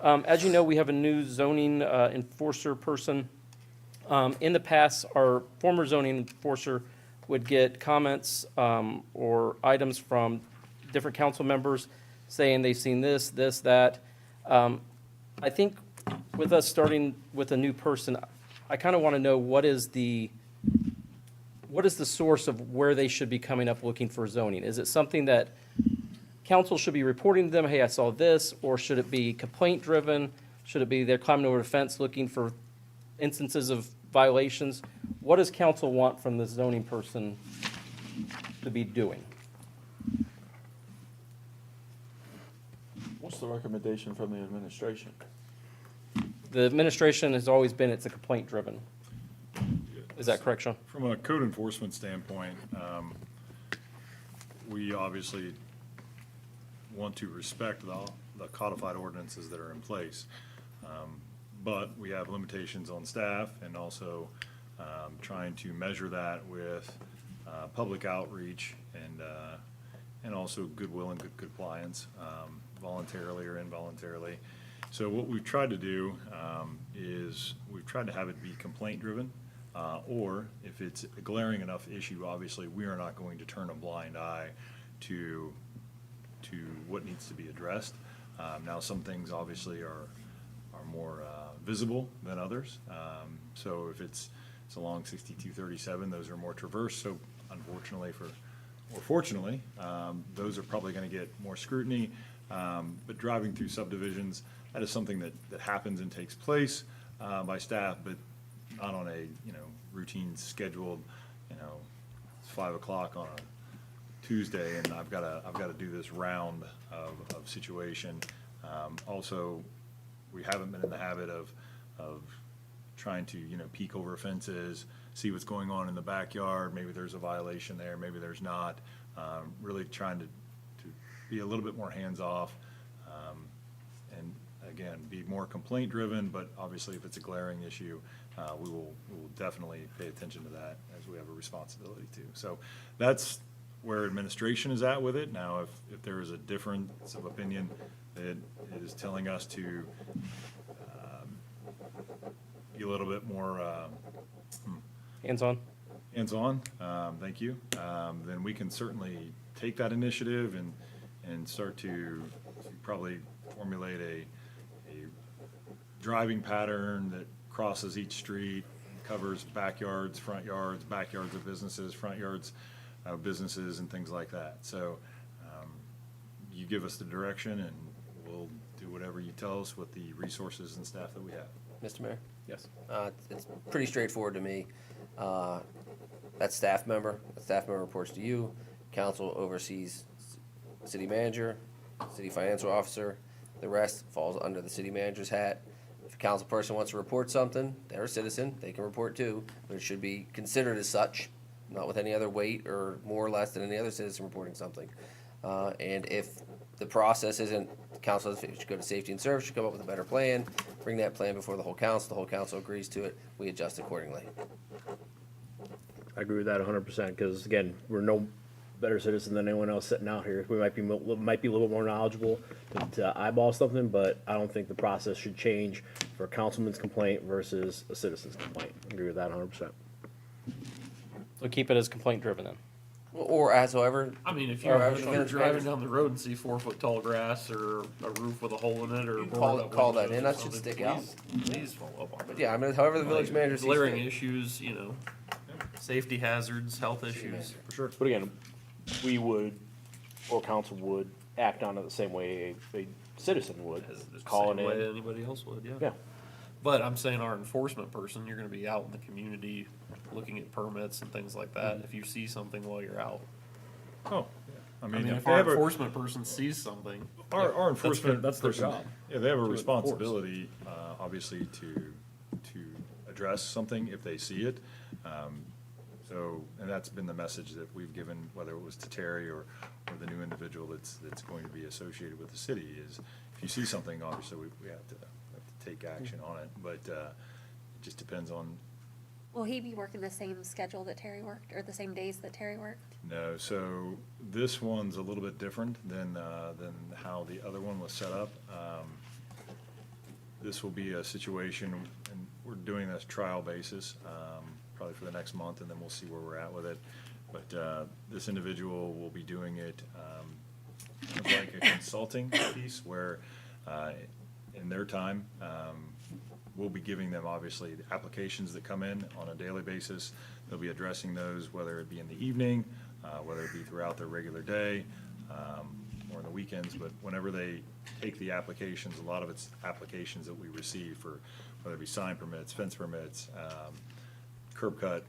As you know, we have a new zoning enforcer person. In the past, our former zoning enforcer would get comments or items from different council members saying they've seen this, that. I think with us starting with a new person, I kind of want to know what is the source of where they should be coming up looking for zoning? Is it something that council should be reporting to them, hey, I saw this, or should it be complaint-driven? Should it be they're climbing over the fence looking for instances of violations? What does council want from the zoning person to be doing? What's the recommendation from the administration? The administration has always been, it's a complaint-driven. Is that correct, Sean? From a code enforcement standpoint, we obviously want to respect the codified ordinances that are in place. But we have limitations on staff and also trying to measure that with public outreach and also goodwill and good compliance, voluntarily or involuntarily. So what we've tried to do is we've tried to have it be complaint-driven, or if it's a glaring enough issue, obviously, we are not going to turn a blind eye to what needs to be addressed. Now, some things obviously are more visible than others. So if it's along 6237, those are more traverse. So unfortunately or fortunately, those are probably going to get more scrutiny. But driving through subdivisions, that is something that happens and takes place by staff, but not on a routine scheduled. It's 5 o'clock on a Tuesday, and I've got to do this round of situation. Also, we haven't been in the habit of trying to peek over fences, see what's going on in the backyard. Maybe there's a violation there, maybe there's not. Really trying to be a little bit more hands-off, and again, be more complaint-driven, but obviously if it's a glaring issue, we will definitely pay attention to that as we have a responsibility to. So that's where administration is at with it. Now, if there is a difference of opinion that it is telling us to be a little bit more Hands-on? Hands-on, thank you. Then we can certainly take that initiative and start to probably formulate a driving pattern that crosses each street, covers backyards, front yards, backyards of businesses, front yards of businesses, and things like that. So you give us the direction, and we'll do whatever you tell us with the resources and staff that we have. Mr. Mayor? Yes. It's pretty straightforward to me. That staff member reports to you, council oversees city manager, city financial officer, the rest falls under the city manager's hat. If a council person wants to report something, they're a citizen, they can report too, but it should be considered as such, not with any other weight or more or less than any other citizen reporting something. And if the process isn't, the council should go to safety and service, should come up with a better plan, bring that plan before the whole council agrees to it, we adjust accordingly. I agree with that 100%, because again, we're no better citizen than anyone else sitting out here. We might be a little bit more knowledgeable to eyeball something, but I don't think the process should change for a councilman's complaint versus a citizen's complaint. I agree with that 100%. So keep it as complaint-driven then? Or as however. I mean, if you're driving down the road and see 4-foot tall grass or a roof with a hole in it or call that in, that should stick out. Please follow up on that. But yeah, I mean, however the village manager sees Glaring fit. issues, safety hazards, health issues. For sure. But again, we would, or council would, act on it the same way a citizen would, calling Same way in. anybody else would, yeah. Yeah. But I'm saying our enforcement person, you're gonna be out in the community looking at permits and things like that, if you see something while you're out. Oh, yeah. I mean, if if they our have a- enforcement person sees something. Our enforcement. That's their person, job. Yeah, they have a to enforce. responsibility, obviously, to address something if they see it. So, and that's been the message that we've given, whether it was to Terry or the new individual that's going to be associated with the city, is if you see something, obviously, we have to take action on it, but it just depends on. Will he be working the same schedule that Terry worked, or the same days that Terry worked? No, so this one's a little bit different than how the other one was set up. This will be a situation, and we're doing this trial basis, probably for the next month, and then we'll see where we're at with it. But this individual will be doing it kind of like a consulting piece, where in their time, we'll be giving them, obviously, the applications that come in on a daily basis. They'll be addressing those, whether it be in the evening, whether it be throughout their regular day, or in the weekends. But whenever they take the applications, a lot of it's applications that we receive for, whether it be sign permits, fence permits, curb cut,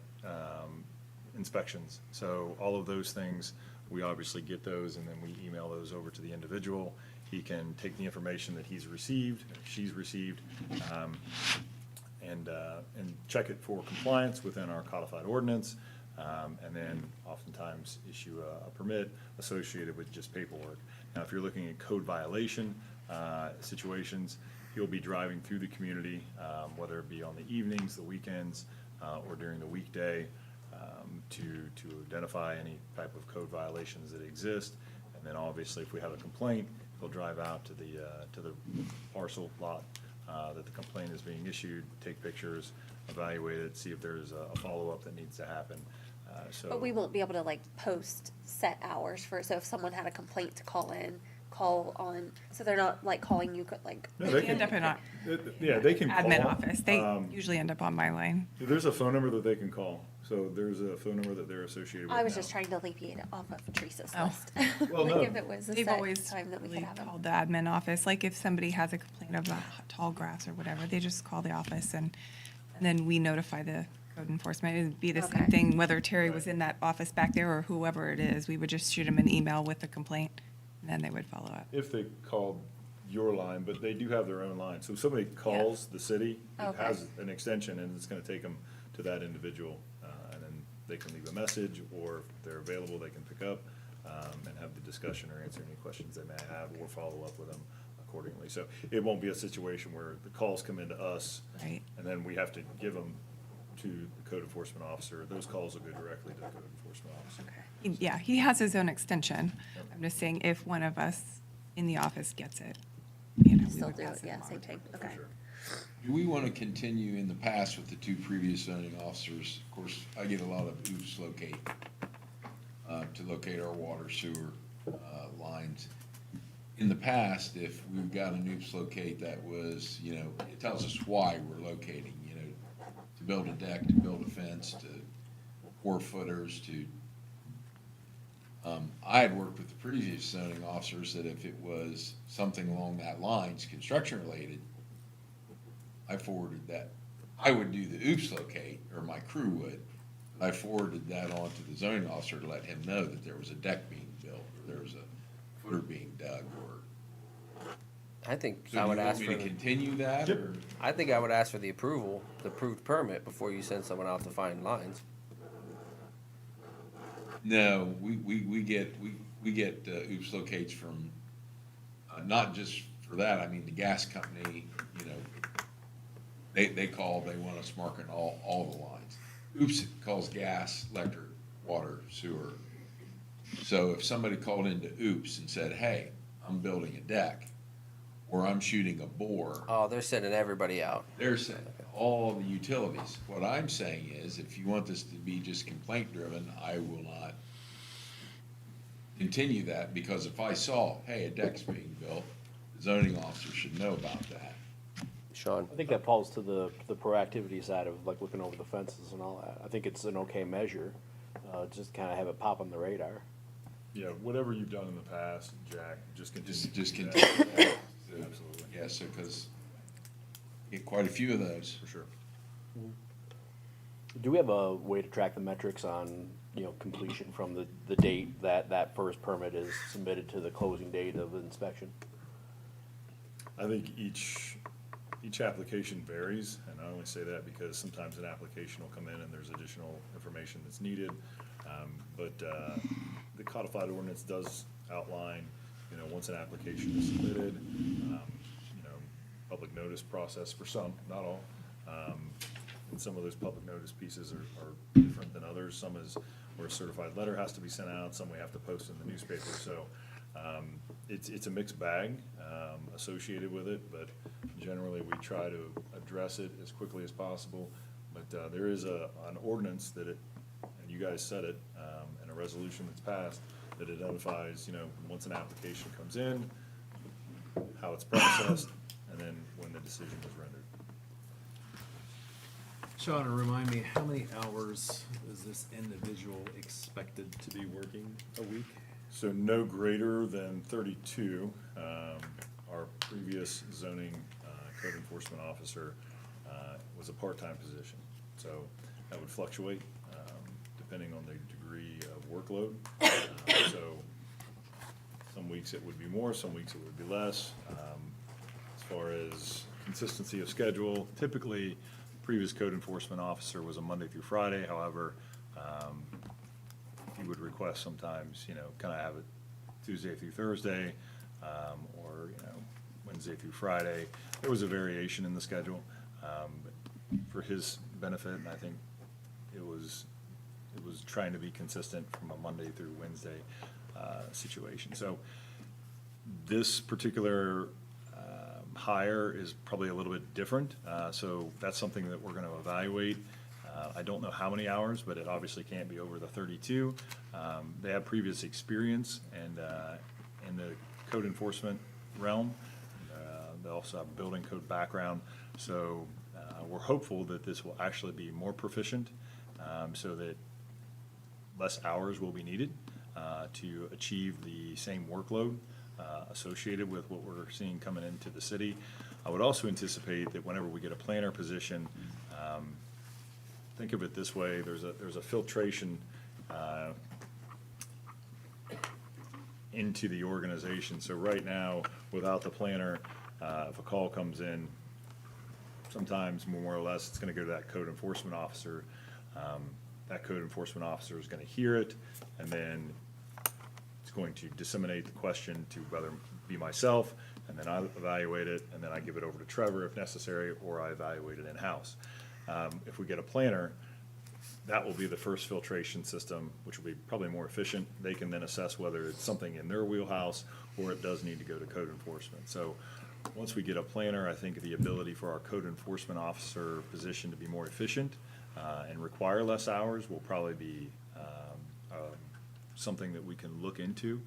inspections. So all of those things, we obviously get those, and then we email those over to the individual. He can take the information that he's received, she's received, and check it for compliance within our codified ordinance, and then oftentimes issue a permit associated with just paperwork. Now, if you're looking at code violation situations, he'll be driving through the community, whether it be on the evenings, the weekends, or during the weekday, to identify any type of code violations that exist. And then obviously, if we have a complaint, he'll drive out to the parcel lot that the complaint is being issued, take pictures, evaluate it, see if there's a follow-up that needs to happen. But we won't be able to like post set hours for, so if someone had a complaint to call on, so they're not like calling you, like. No, They end up in our Yeah, they can call. admin office. They usually end up on my line. There's a phone number that they can call, so there's a phone number that they're associated with I was now. just trying to alleviate it off of Teresa's Oh. list. Well, Like no. if it was a They've set always time that we could really have them. called the admin office. Like if somebody has a complaint about tall grass or whatever, they just call the office and then we notify the code enforcement. It'd be the Okay. same thing whether Terry was in that office back there or whoever it is. We would just shoot them an email with the complaint and then they would follow up. If they called your line, but they do have their own line. So if somebody calls the city, it Okay. has an extension, and it's gonna take them to that individual. And then they can leave a message, or if they're available, they can pick up and have the discussion or answer any questions they may have, or follow up with them accordingly. So it won't be a situation where the calls come into us, Right. and then we have to give them to the code enforcement officer. Those calls will go directly to the code enforcement officer. Yeah, he has his own extension. I'm just saying if one of us in the office gets it, we Still would do pass it, it yeah, along. same thing, okay. Do we want to continue in the past with the two previous zoning officers? Of course, I get a lot of oops locate, to locate our water sewer lines. In the past, if we've got an oops locate that was, it tells us why we're locating, to build a deck, to build a fence, to pour footers, to, I had worked with the previous zoning officers that if it was something along that lines, construction related, I forwarded that. I would do the oops locate, or my crew would. I forwarded that on to the zoning officer to let him know that there was a deck being built, or there was a footer being dug, or. I think So I do would you ask want for. me to continue that, or? I think I would ask for the approval, the approved permit before you send someone out to find lines. No, we get oops locates from, not just for that, I mean, the gas company, they call, they want us marking all the lines. Oops calls gas, electric, water, sewer. So if somebody called into oops and said, hey, I'm building a deck, or I'm shooting a bore. Oh, they're sending everybody out. They're saying all the utilities. What I'm saying is, if you want this to be just complaint driven, I will not continue that, because if I saw, hey, a deck's being built, the zoning officer should know about that. Sean? I think that falls to the proactivity side of like looking over the fences and all that. I think it's an okay measure, just kind of have it pop on the radar. Yeah, whatever you've done in the past, Jack, just continue. Just to do continue that. that. Absolutely. Yeah, so, because get quite a few of those. For sure. Do we have a way to track the metrics on, completion from the date that first permit is submitted to the closing date of inspection? I think each Each application varies, and I only say that because sometimes an application will come in and there's additional information that's needed. But the codified ordinance does outline, once an application is submitted, public notice process for some, not all. And some of those public notice pieces are different than others. Some is where a certified letter has to be sent out, some we have to post in the newspaper. So it's a mixed bag associated with it, but generally we try to address it as quickly as possible. But there is an ordinance that and you guys said it, and a resolution that's passed that identifies, once an application comes in, how it's processed, and then when the decision is rendered. Sean, remind me, how many hours is this individual expected to be working a week? So no greater than 32. Our previous zoning code enforcement officer was a part-time position. So that would fluctuate depending on the degree of workload. So some weeks it would be more, some weeks it would be less. As far as consistency of schedule, typically previous code enforcement officer was a Monday through Friday. However, he would request sometimes, kind of have it Tuesday through Thursday, or, Wednesday through Friday. There was a variation in the schedule, but for his benefit, and I think it was trying to be consistent from a Monday through Wednesday situation. So this particular hire is probably a little bit different, so that's something that we're going to evaluate. I don't know how many hours, but it obviously can't be over the 32. They have previous experience and in the code enforcement realm. They also have a building code background, so we're hopeful that this will actually be more proficient, so that less hours will be needed to achieve the same workload associated with what we're seeing coming into the city. I would also anticipate that whenever we get a planner position, think of it this way, there's a filtration into the organization. So right now, without the planner, if a call comes in, sometimes more or less, it's gonna go to that code enforcement officer. That code enforcement officer is gonna hear it, and then it's going to disseminate the question to whether be myself, and then I evaluate it, and then I give it over to Trevor if necessary, or I evaluate it in-house. If we get a planner, that will be the first filtration system, which will be probably more efficient. They can then assess whether it's something in their wheelhouse or it does need to go to code enforcement. So once we get a planner, I think the ability for our code enforcement officer position to be more efficient and require less hours will probably be something that we can look into.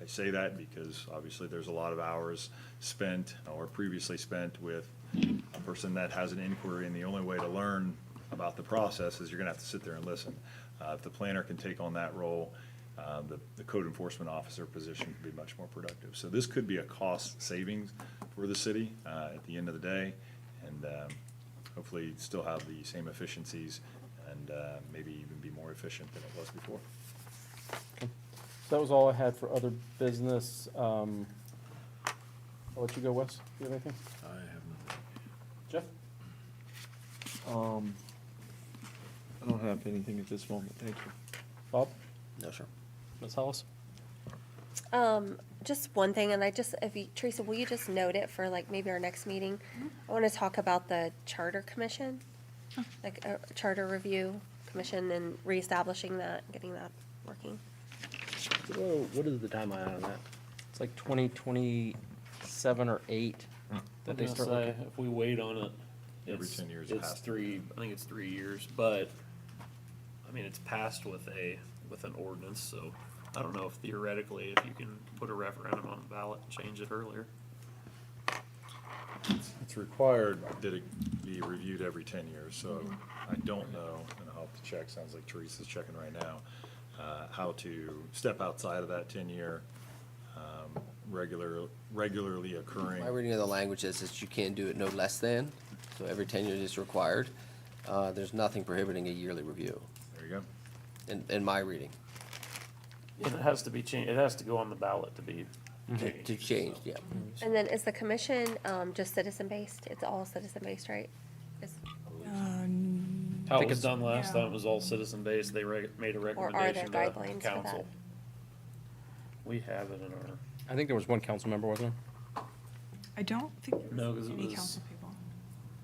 I say that because obviously there's a lot of hours spent or previously spent with a person that has an inquiry, and the only way to learn about the process is you're gonna have to sit there and listen. If the planner can take on that role, the code enforcement officer position can be much more productive. So this could be a cost savings for the city at the end of the day, and hopefully still have the same efficiencies and maybe even be more efficient than it was before. That was all I had for other business. I'll let you go, Wes. Do you have anything? I have nothing. Jeff? I don't have anything at this moment, thank you. Bob? No, sir. Ms. Hollis? Just one thing, and Teresa, will you just note it for like maybe our next meeting? I want to talk about the charter commission, like a charter review commission and reestablishing that, getting that working. What is the timeline on that? It's like 2027 or 8 that they start looking. If we wait on it, Every it's- 10 years It's past. I think it's 3 years, but, I mean, it's passed with an ordinance, so I don't know if theoretically, if you can put a referendum on the ballot and change it earlier. It's required that it be reviewed every 10 years, so I don't know, and I'll have to check, sounds like Teresa's checking right now, how to step outside of that 10-year regularly occurring. My reading of the language is that you can do it no less than, so every 10 years is required. There's nothing prohibiting a yearly review. There you go. In my reading. And it has to be changed, it has to go on the ballot to be to change, yeah. And then is the commission, just citizen-based? It's all citizen-based, right? Is- How it was it's- done last time was all citizen-based. They made a Or are there recommendation to guidelines for that? council. We have it in our. I think there was one council member, wasn't I don't think No, 'cause it any was- council people.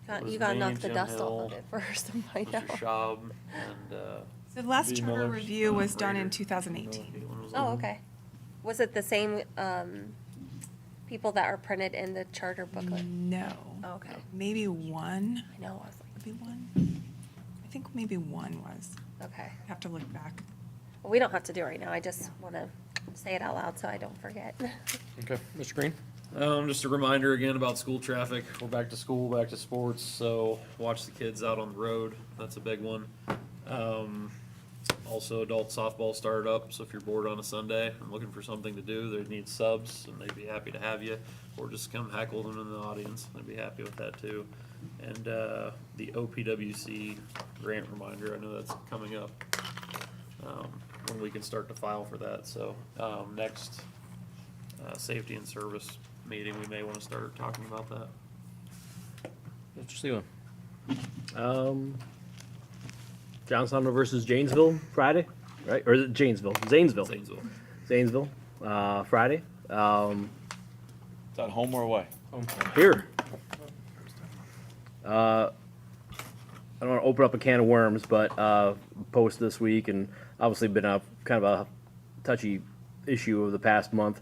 It was You gotta me, knock the Jim dust Hill, off of it first and find out. Mr. Schaub, and, So the last V. charter Miller, review was done in Rader. 2018. No, one was Oh, on. okay. Was it the same, people that are printed in the charter booklet? No. Oh, okay. Maybe one. I know, I was like, Maybe one. I think maybe one was. okay. Have to look back. Well, we don't have to do it right now. I just wanna say it out loud so I don't forget. Okay, Mr. Green? Just a reminder again about school traffic. We're back to school, back to sports, so watch the kids out on the road. That's a big one. Also, adult softball started up, so if you're bored on a Sunday and looking for something to do, they need subs, and they'd be happy to have you. Or just come heckle them in the audience. They'd be happy with that too. And the OPWC grant reminder, I know that's coming up. When we can start to file for that, so next safety and service meeting, we may want to start talking about that. Mr. Seelan? Johnstown versus Janesville Friday, right? Or is it Janesville? Zanesville. Zanesville, Friday. Is that home or away? Here. I don't want to open up a can of worms, but post this week, and obviously been a kind of a touchy issue of the past month.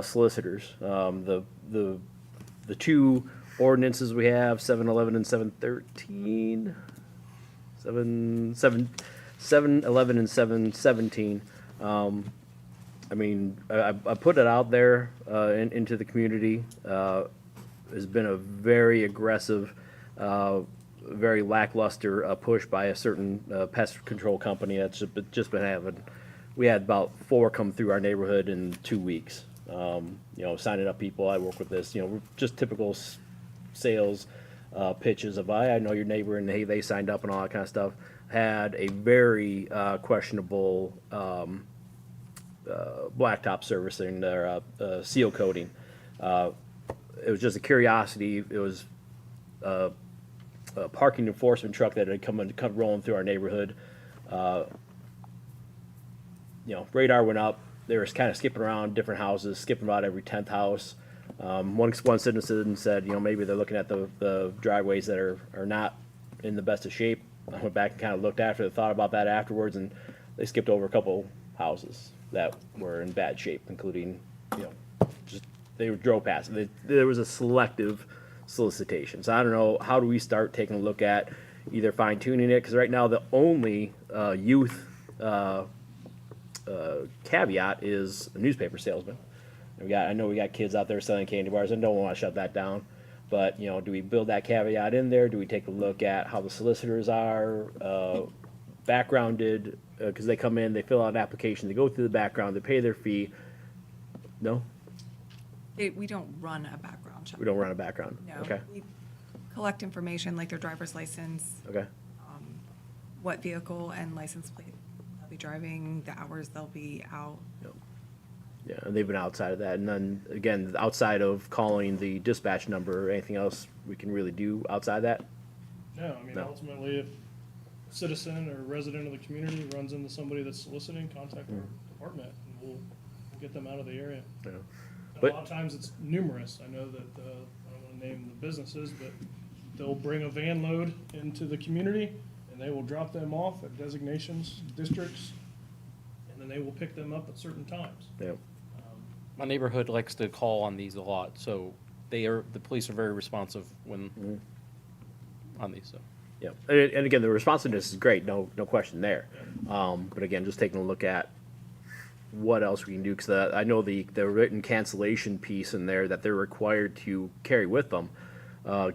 Solicitors, the two ordinances we have, 711 and 713, 711 and 717. I mean, I put it out there into the community. Has been a very aggressive, very lackluster push by a certain pest control company that's just been having. We had about 4 come through our neighborhood in 2 weeks. Signing up people. I work with this. Just typical sales pitches of I know your neighbor and hey, they signed up and all that kind of stuff. Had a very questionable blacktop servicing their seal coating. It was just a curiosity. It was a parking enforcement truck that had come rolling through our neighborhood. Radar went up. They were kind of skipping around different houses, skipping about every 10th house. One citizen said, maybe they're looking at the driveways that are not in the best of shape. I went back and kind of looked after, thought about that afterwards, and they skipped over a couple houses that were in bad shape, including, just they drove past. There was a selective solicitation. So I don't know, how do we start taking a look at either fine tuning it? Because right now the only youth caveat is a newspaper salesman. I know we got kids out there selling candy bars, and don't want to shut that down. But do we build that caveat in there? Do we take a look at how the solicitors are backgrounded? Because they come in, they fill out an application, they go through the background, they pay their fee. No, We don't run a background check. we don't run a background. No. Okay. We collect information like their driver's license, Okay. what vehicle and license plate they'll be driving, the hours they'll be out. Yeah, and they've been outside of that. And then again, outside of calling the dispatch number, anything else we can really do outside that? No, I mean, No. ultimately, if a citizen or resident of the community runs into somebody that's soliciting, contact our department, and we'll get them out of the area. Yeah. And But- a lot of times it's numerous. I know that, I don't want to name the businesses, but they'll bring a van load into the community, and they will drop them off at designations, districts, and then they will pick them up at certain times. Yeah. My neighborhood likes to call on these a lot, so the police are very responsive when on these, so. Yeah, and again, the responsiveness is great, no question there. But again, just taking a look at what else we can do, because I know the written cancellation piece in there that they're required to carry with them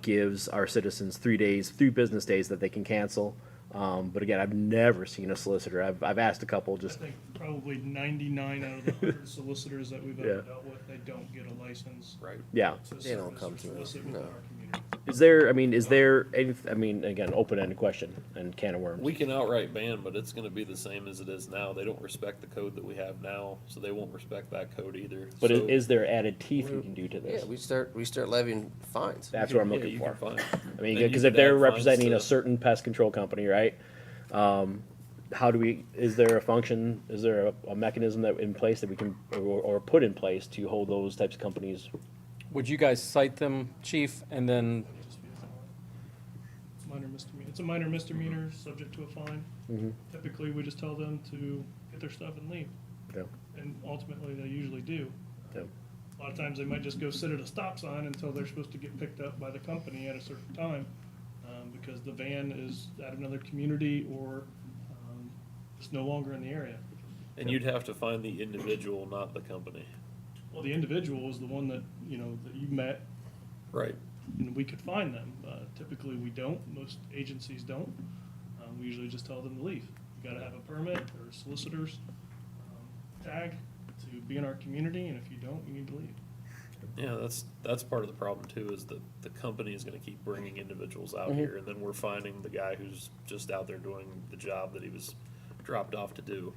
gives our citizens 3 business days that they can cancel. But again, I've never seen a solicitor. I've asked a couple, just probably 99 out of the 100 solicitors that we've ever Yeah. dealt with, they don't get a license. Right. Yeah. They don't come to us, Solicit no. within our community. Is there, is there any, again, open-ended question and can of worms. We can outright ban, but it's gonna be the same as it is now. They don't respect the code that we have now, so they won't respect that code either. But So- is there added teeth we can do to Yeah, this? we start levying fines. That's what I'm Yeah, looking you for. can fine. I mean, And you because could if they're add fines representing to- a certain pest control company, right? How do we, is there a function, is there a mechanism that in place that we can, or put in place to hold those types of companies? Would you guys cite them, chief, and then It's minor misdemeanor. It's a minor misdemeanor, subject to a fine. Mhm. Typically, we just tell them to get their stuff and leave. Yeah. And ultimately, they usually do. Yeah. A lot of times, they might just go sit at a stop sign until they're supposed to get picked up by the company at a certain time, because the van is at another community or it's no longer in the area. And you'd have to find the individual, not the company. Well, the individual is the one that, that you met, Right. and we could find them. Typically, we don't. Most agencies don't. We usually just tell them to leave. You gotta have a permit or a solicitor's tag to be in our community, and if you don't, you need to leave. Yeah, that's part of the problem too, is that the company is gonna keep bringing individuals out Mhm. here, and then we're finding the guy who's just out there doing the job that he was dropped off to do.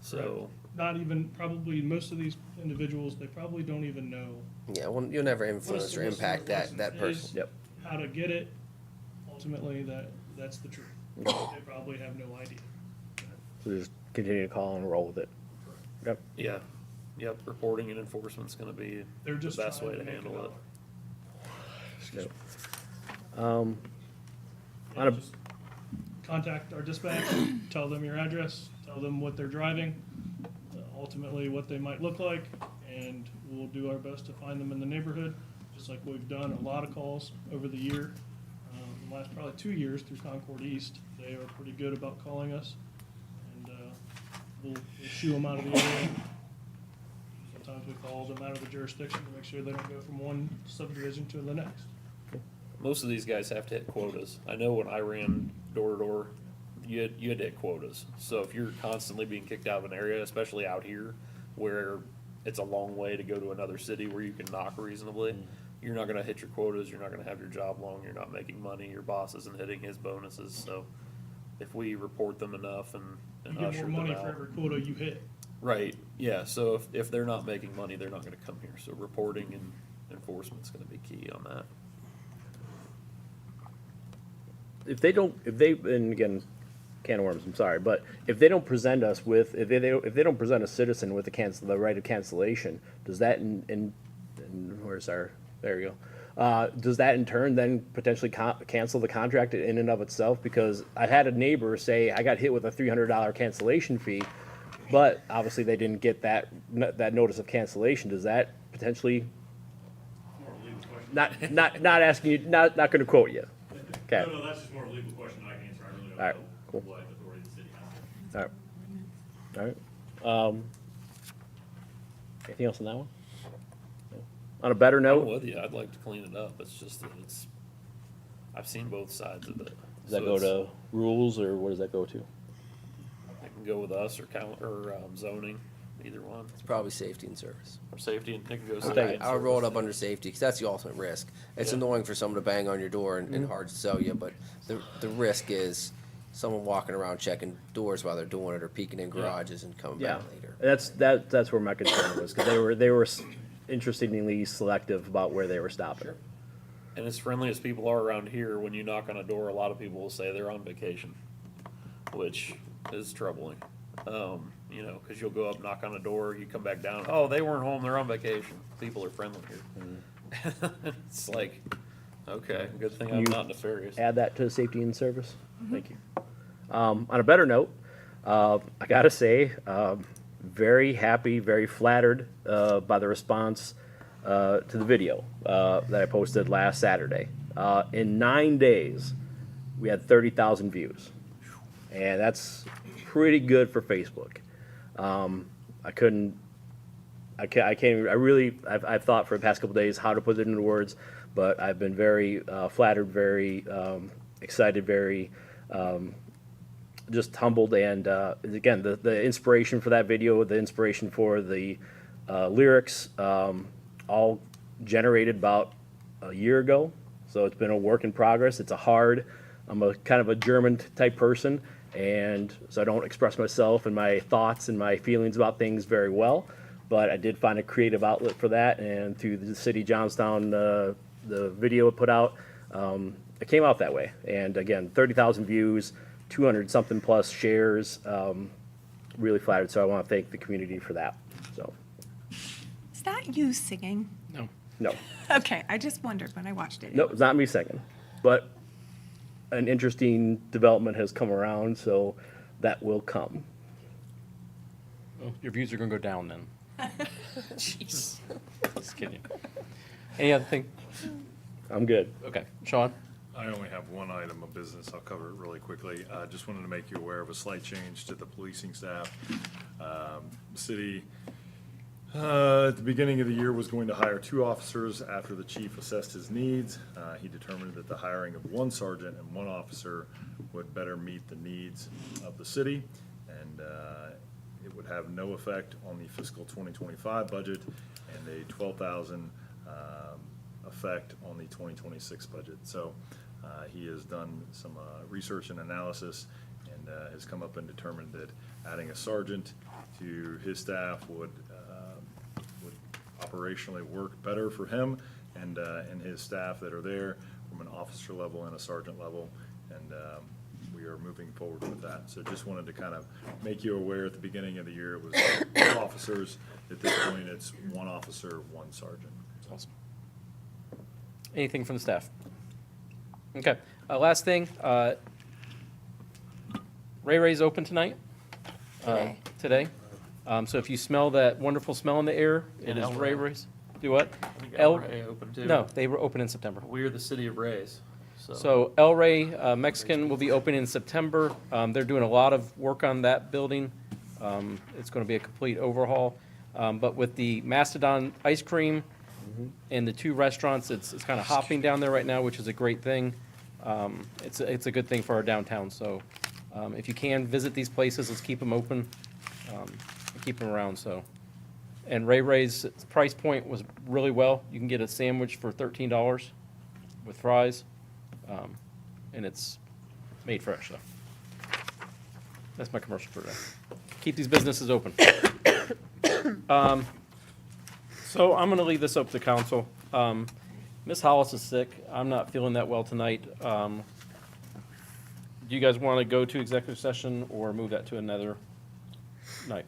So, Not even, probably, most of these individuals, they probably don't even know Yeah, well, you'll never what a influence or solicitor's impact that license person. is, Yep. how to get it. Ultimately, that's the truth. They probably have no idea. So just continue to call and roll with it. Yep. yeah, yep, reporting and enforcement's gonna be They're the just best trying way to to make a handle it. dollar. On a, Just contact our dispatch, tell them your address, tell them what they're driving, ultimately what they might look like, and we'll do our best to find them in the neighborhood, just like we've done a lot of calls over the year. The last probably 2 years through Concord East, they are pretty good about calling us, and we'll shoo them out of the area. Sometimes we call them out of the jurisdiction to make sure they don't go from one subdivision to the next. Most of these guys have to hit quotas. I know when I ran door to door, you had to hit quotas. So if you're constantly being kicked out of an area, especially out here, where it's a long way to go to another city where you can knock reasonably, you're not gonna hit your quotas, you're not gonna have your job long, you're not making money, your boss isn't hitting his bonuses, so if we report them enough and You get more usher them money for out. every quota you hit. Right, yeah, so if they're not making money, they're not gonna come here, so reporting and enforcement's gonna be key on that. if they, and again, can of worms, I'm sorry, but if they don't present us with, if they don't present a citizen with the right of cancellation, does that where's our, there we go. Does that in turn then potentially cancel the contract in and of itself? Because I had a neighbor say, I got hit with a $300 cancellation fee, but obviously they didn't get that notice of cancellation. Does that potentially, not asking you, not gonna quote you? Okay. No, that's just more of a legal question I can answer. I really don't All right, know cool. what authority the city has. All right. All right. Anything else on that one? No? On a better I'm note, with you, I'd like to clean it up, it's just that I've seen both sides of it. does that So go it's- to rules or what does that go to? It can go with us or zoning, either one, It's probably safety and service. or safety, and it can go. take safety it. and I would roll it service. up under safety, because that's the ultimate risk. It's Yeah. annoying for someone to bang on your door and hard to sell you, but the risk is someone walking around checking doors while they're doing it, or peeking in garages and coming Yeah, back later. that's where my concern was, because they were interestingly selective about where they were stopping. And as friendly as people are around here, when you knock on a door, a lot of people will say they're on vacation, which is troubling. Because you'll go up, knock on a door, you come back down, oh, they weren't home, they're on vacation. People are friendly here. It's like, okay, good thing I'm You not nefarious. Add that to safety and service. Thank you. On a better note, I gotta say, very happy, very flattered by the response to the video that I posted last Saturday. In 9 days, we had 30,000 views, and that's pretty good for Facebook. I've thought for the past couple days how to put it into words, but I've been very flattered, very excited, very just humbled, and again, the inspiration for that video, the inspiration for the lyrics, all generated about a year ago. So it's been a work in progress. I'm a kind of a German type person, and so I don't express myself and my thoughts and my feelings about things very well. But I did find a creative outlet for that, and through the City of Johnstown, the video it put out, it came out that way. And again, 30,000 views, 200 something plus shares, really flattered. So I want to thank the community for that. So, Is that you singing? no, Okay, I just wondered when I watched it. no, it's not me singing, but an interesting development has come around, so that will come. Well, your views are gonna go down then. Jeez. Just kidding. Any other thing? I'm good. Okay, Sean? I only have one item of business. I'll cover it really quickly. Just wanted to make you aware of a slight change to the policing staff. The city, at the beginning of the year, was going to hire 2 officers after the chief assessed his needs. He determined that the hiring of 1 sergeant and 1 officer would better meet the needs of the city, and it would have no effect on the fiscal 2025 budget and a $12,000 effect on the 2026 budget. So he has done some research and analysis and has come up and determined that adding a sergeant to his staff would operationally work better for him and his staff that are there from an officer level and a sergeant level. And we are moving forward with that. So just wanted to kind of make you aware at the beginning of the year, it was 2 officers. At this point, it's 1 officer, 1 sergeant. Awesome. Anything from the staff? Okay, last thing, Ray Ray's open tonight? Today. So if you smell that wonderful smell in the air, it is Ray Ray's. Do what? El Rey open too. No, they were open in September. We're the city of Rays, So El Rey Mexican will be open in September. They're doing a lot of work on that building. It's going to be a complete overhaul. But with the Mastodon ice cream and the 2 restaurants, it's kind of hopping down there right now, which is a great thing. It's a good thing for our downtown. So if you can visit these places, let's keep them open, and keep them around. So, and Ray Ray's price point was really well. You can get a sandwich for $13 with fries. And it's made fresh, so. That's my commercial for today. Keep these businesses open. So I'm gonna leave this up to council. Ms. Hollis is sick. I'm not feeling that well tonight. Do you guys wanna go to executive session or move that to another night?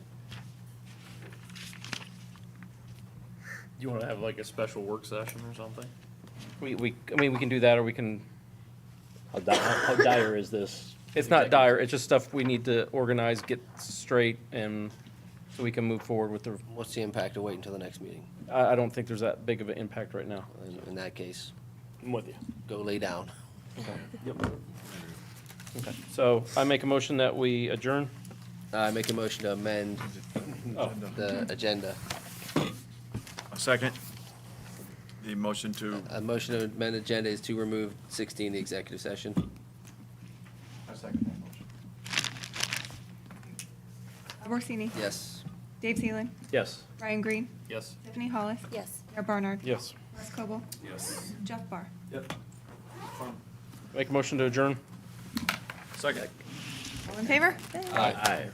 You want to have like a special work session or something? I mean, we can do that, or we can. How dire is this? It's not dire, it's just stuff we need to organize, get straight, and so we can move forward with the. What's the impact of waiting until the next meeting? I don't think there's that big of an impact right now. In that case, I'm with you. go lay down. Okay. Yep. Okay, so I make a motion that we adjourn. I make a motion to amend the agenda. A second. The motion to. A motion to amend the agenda is to remove 16, the executive session. I second that motion. Orsini? Yes. Dave Seelan? Yes. Ryan Green? Yes. Tiffany Hollis? Yes. Mayor Barnard? Yes. Russ Coble? Yes. Jeff Barr? Yep. Make a motion to adjourn. Second. All in favor? Aye.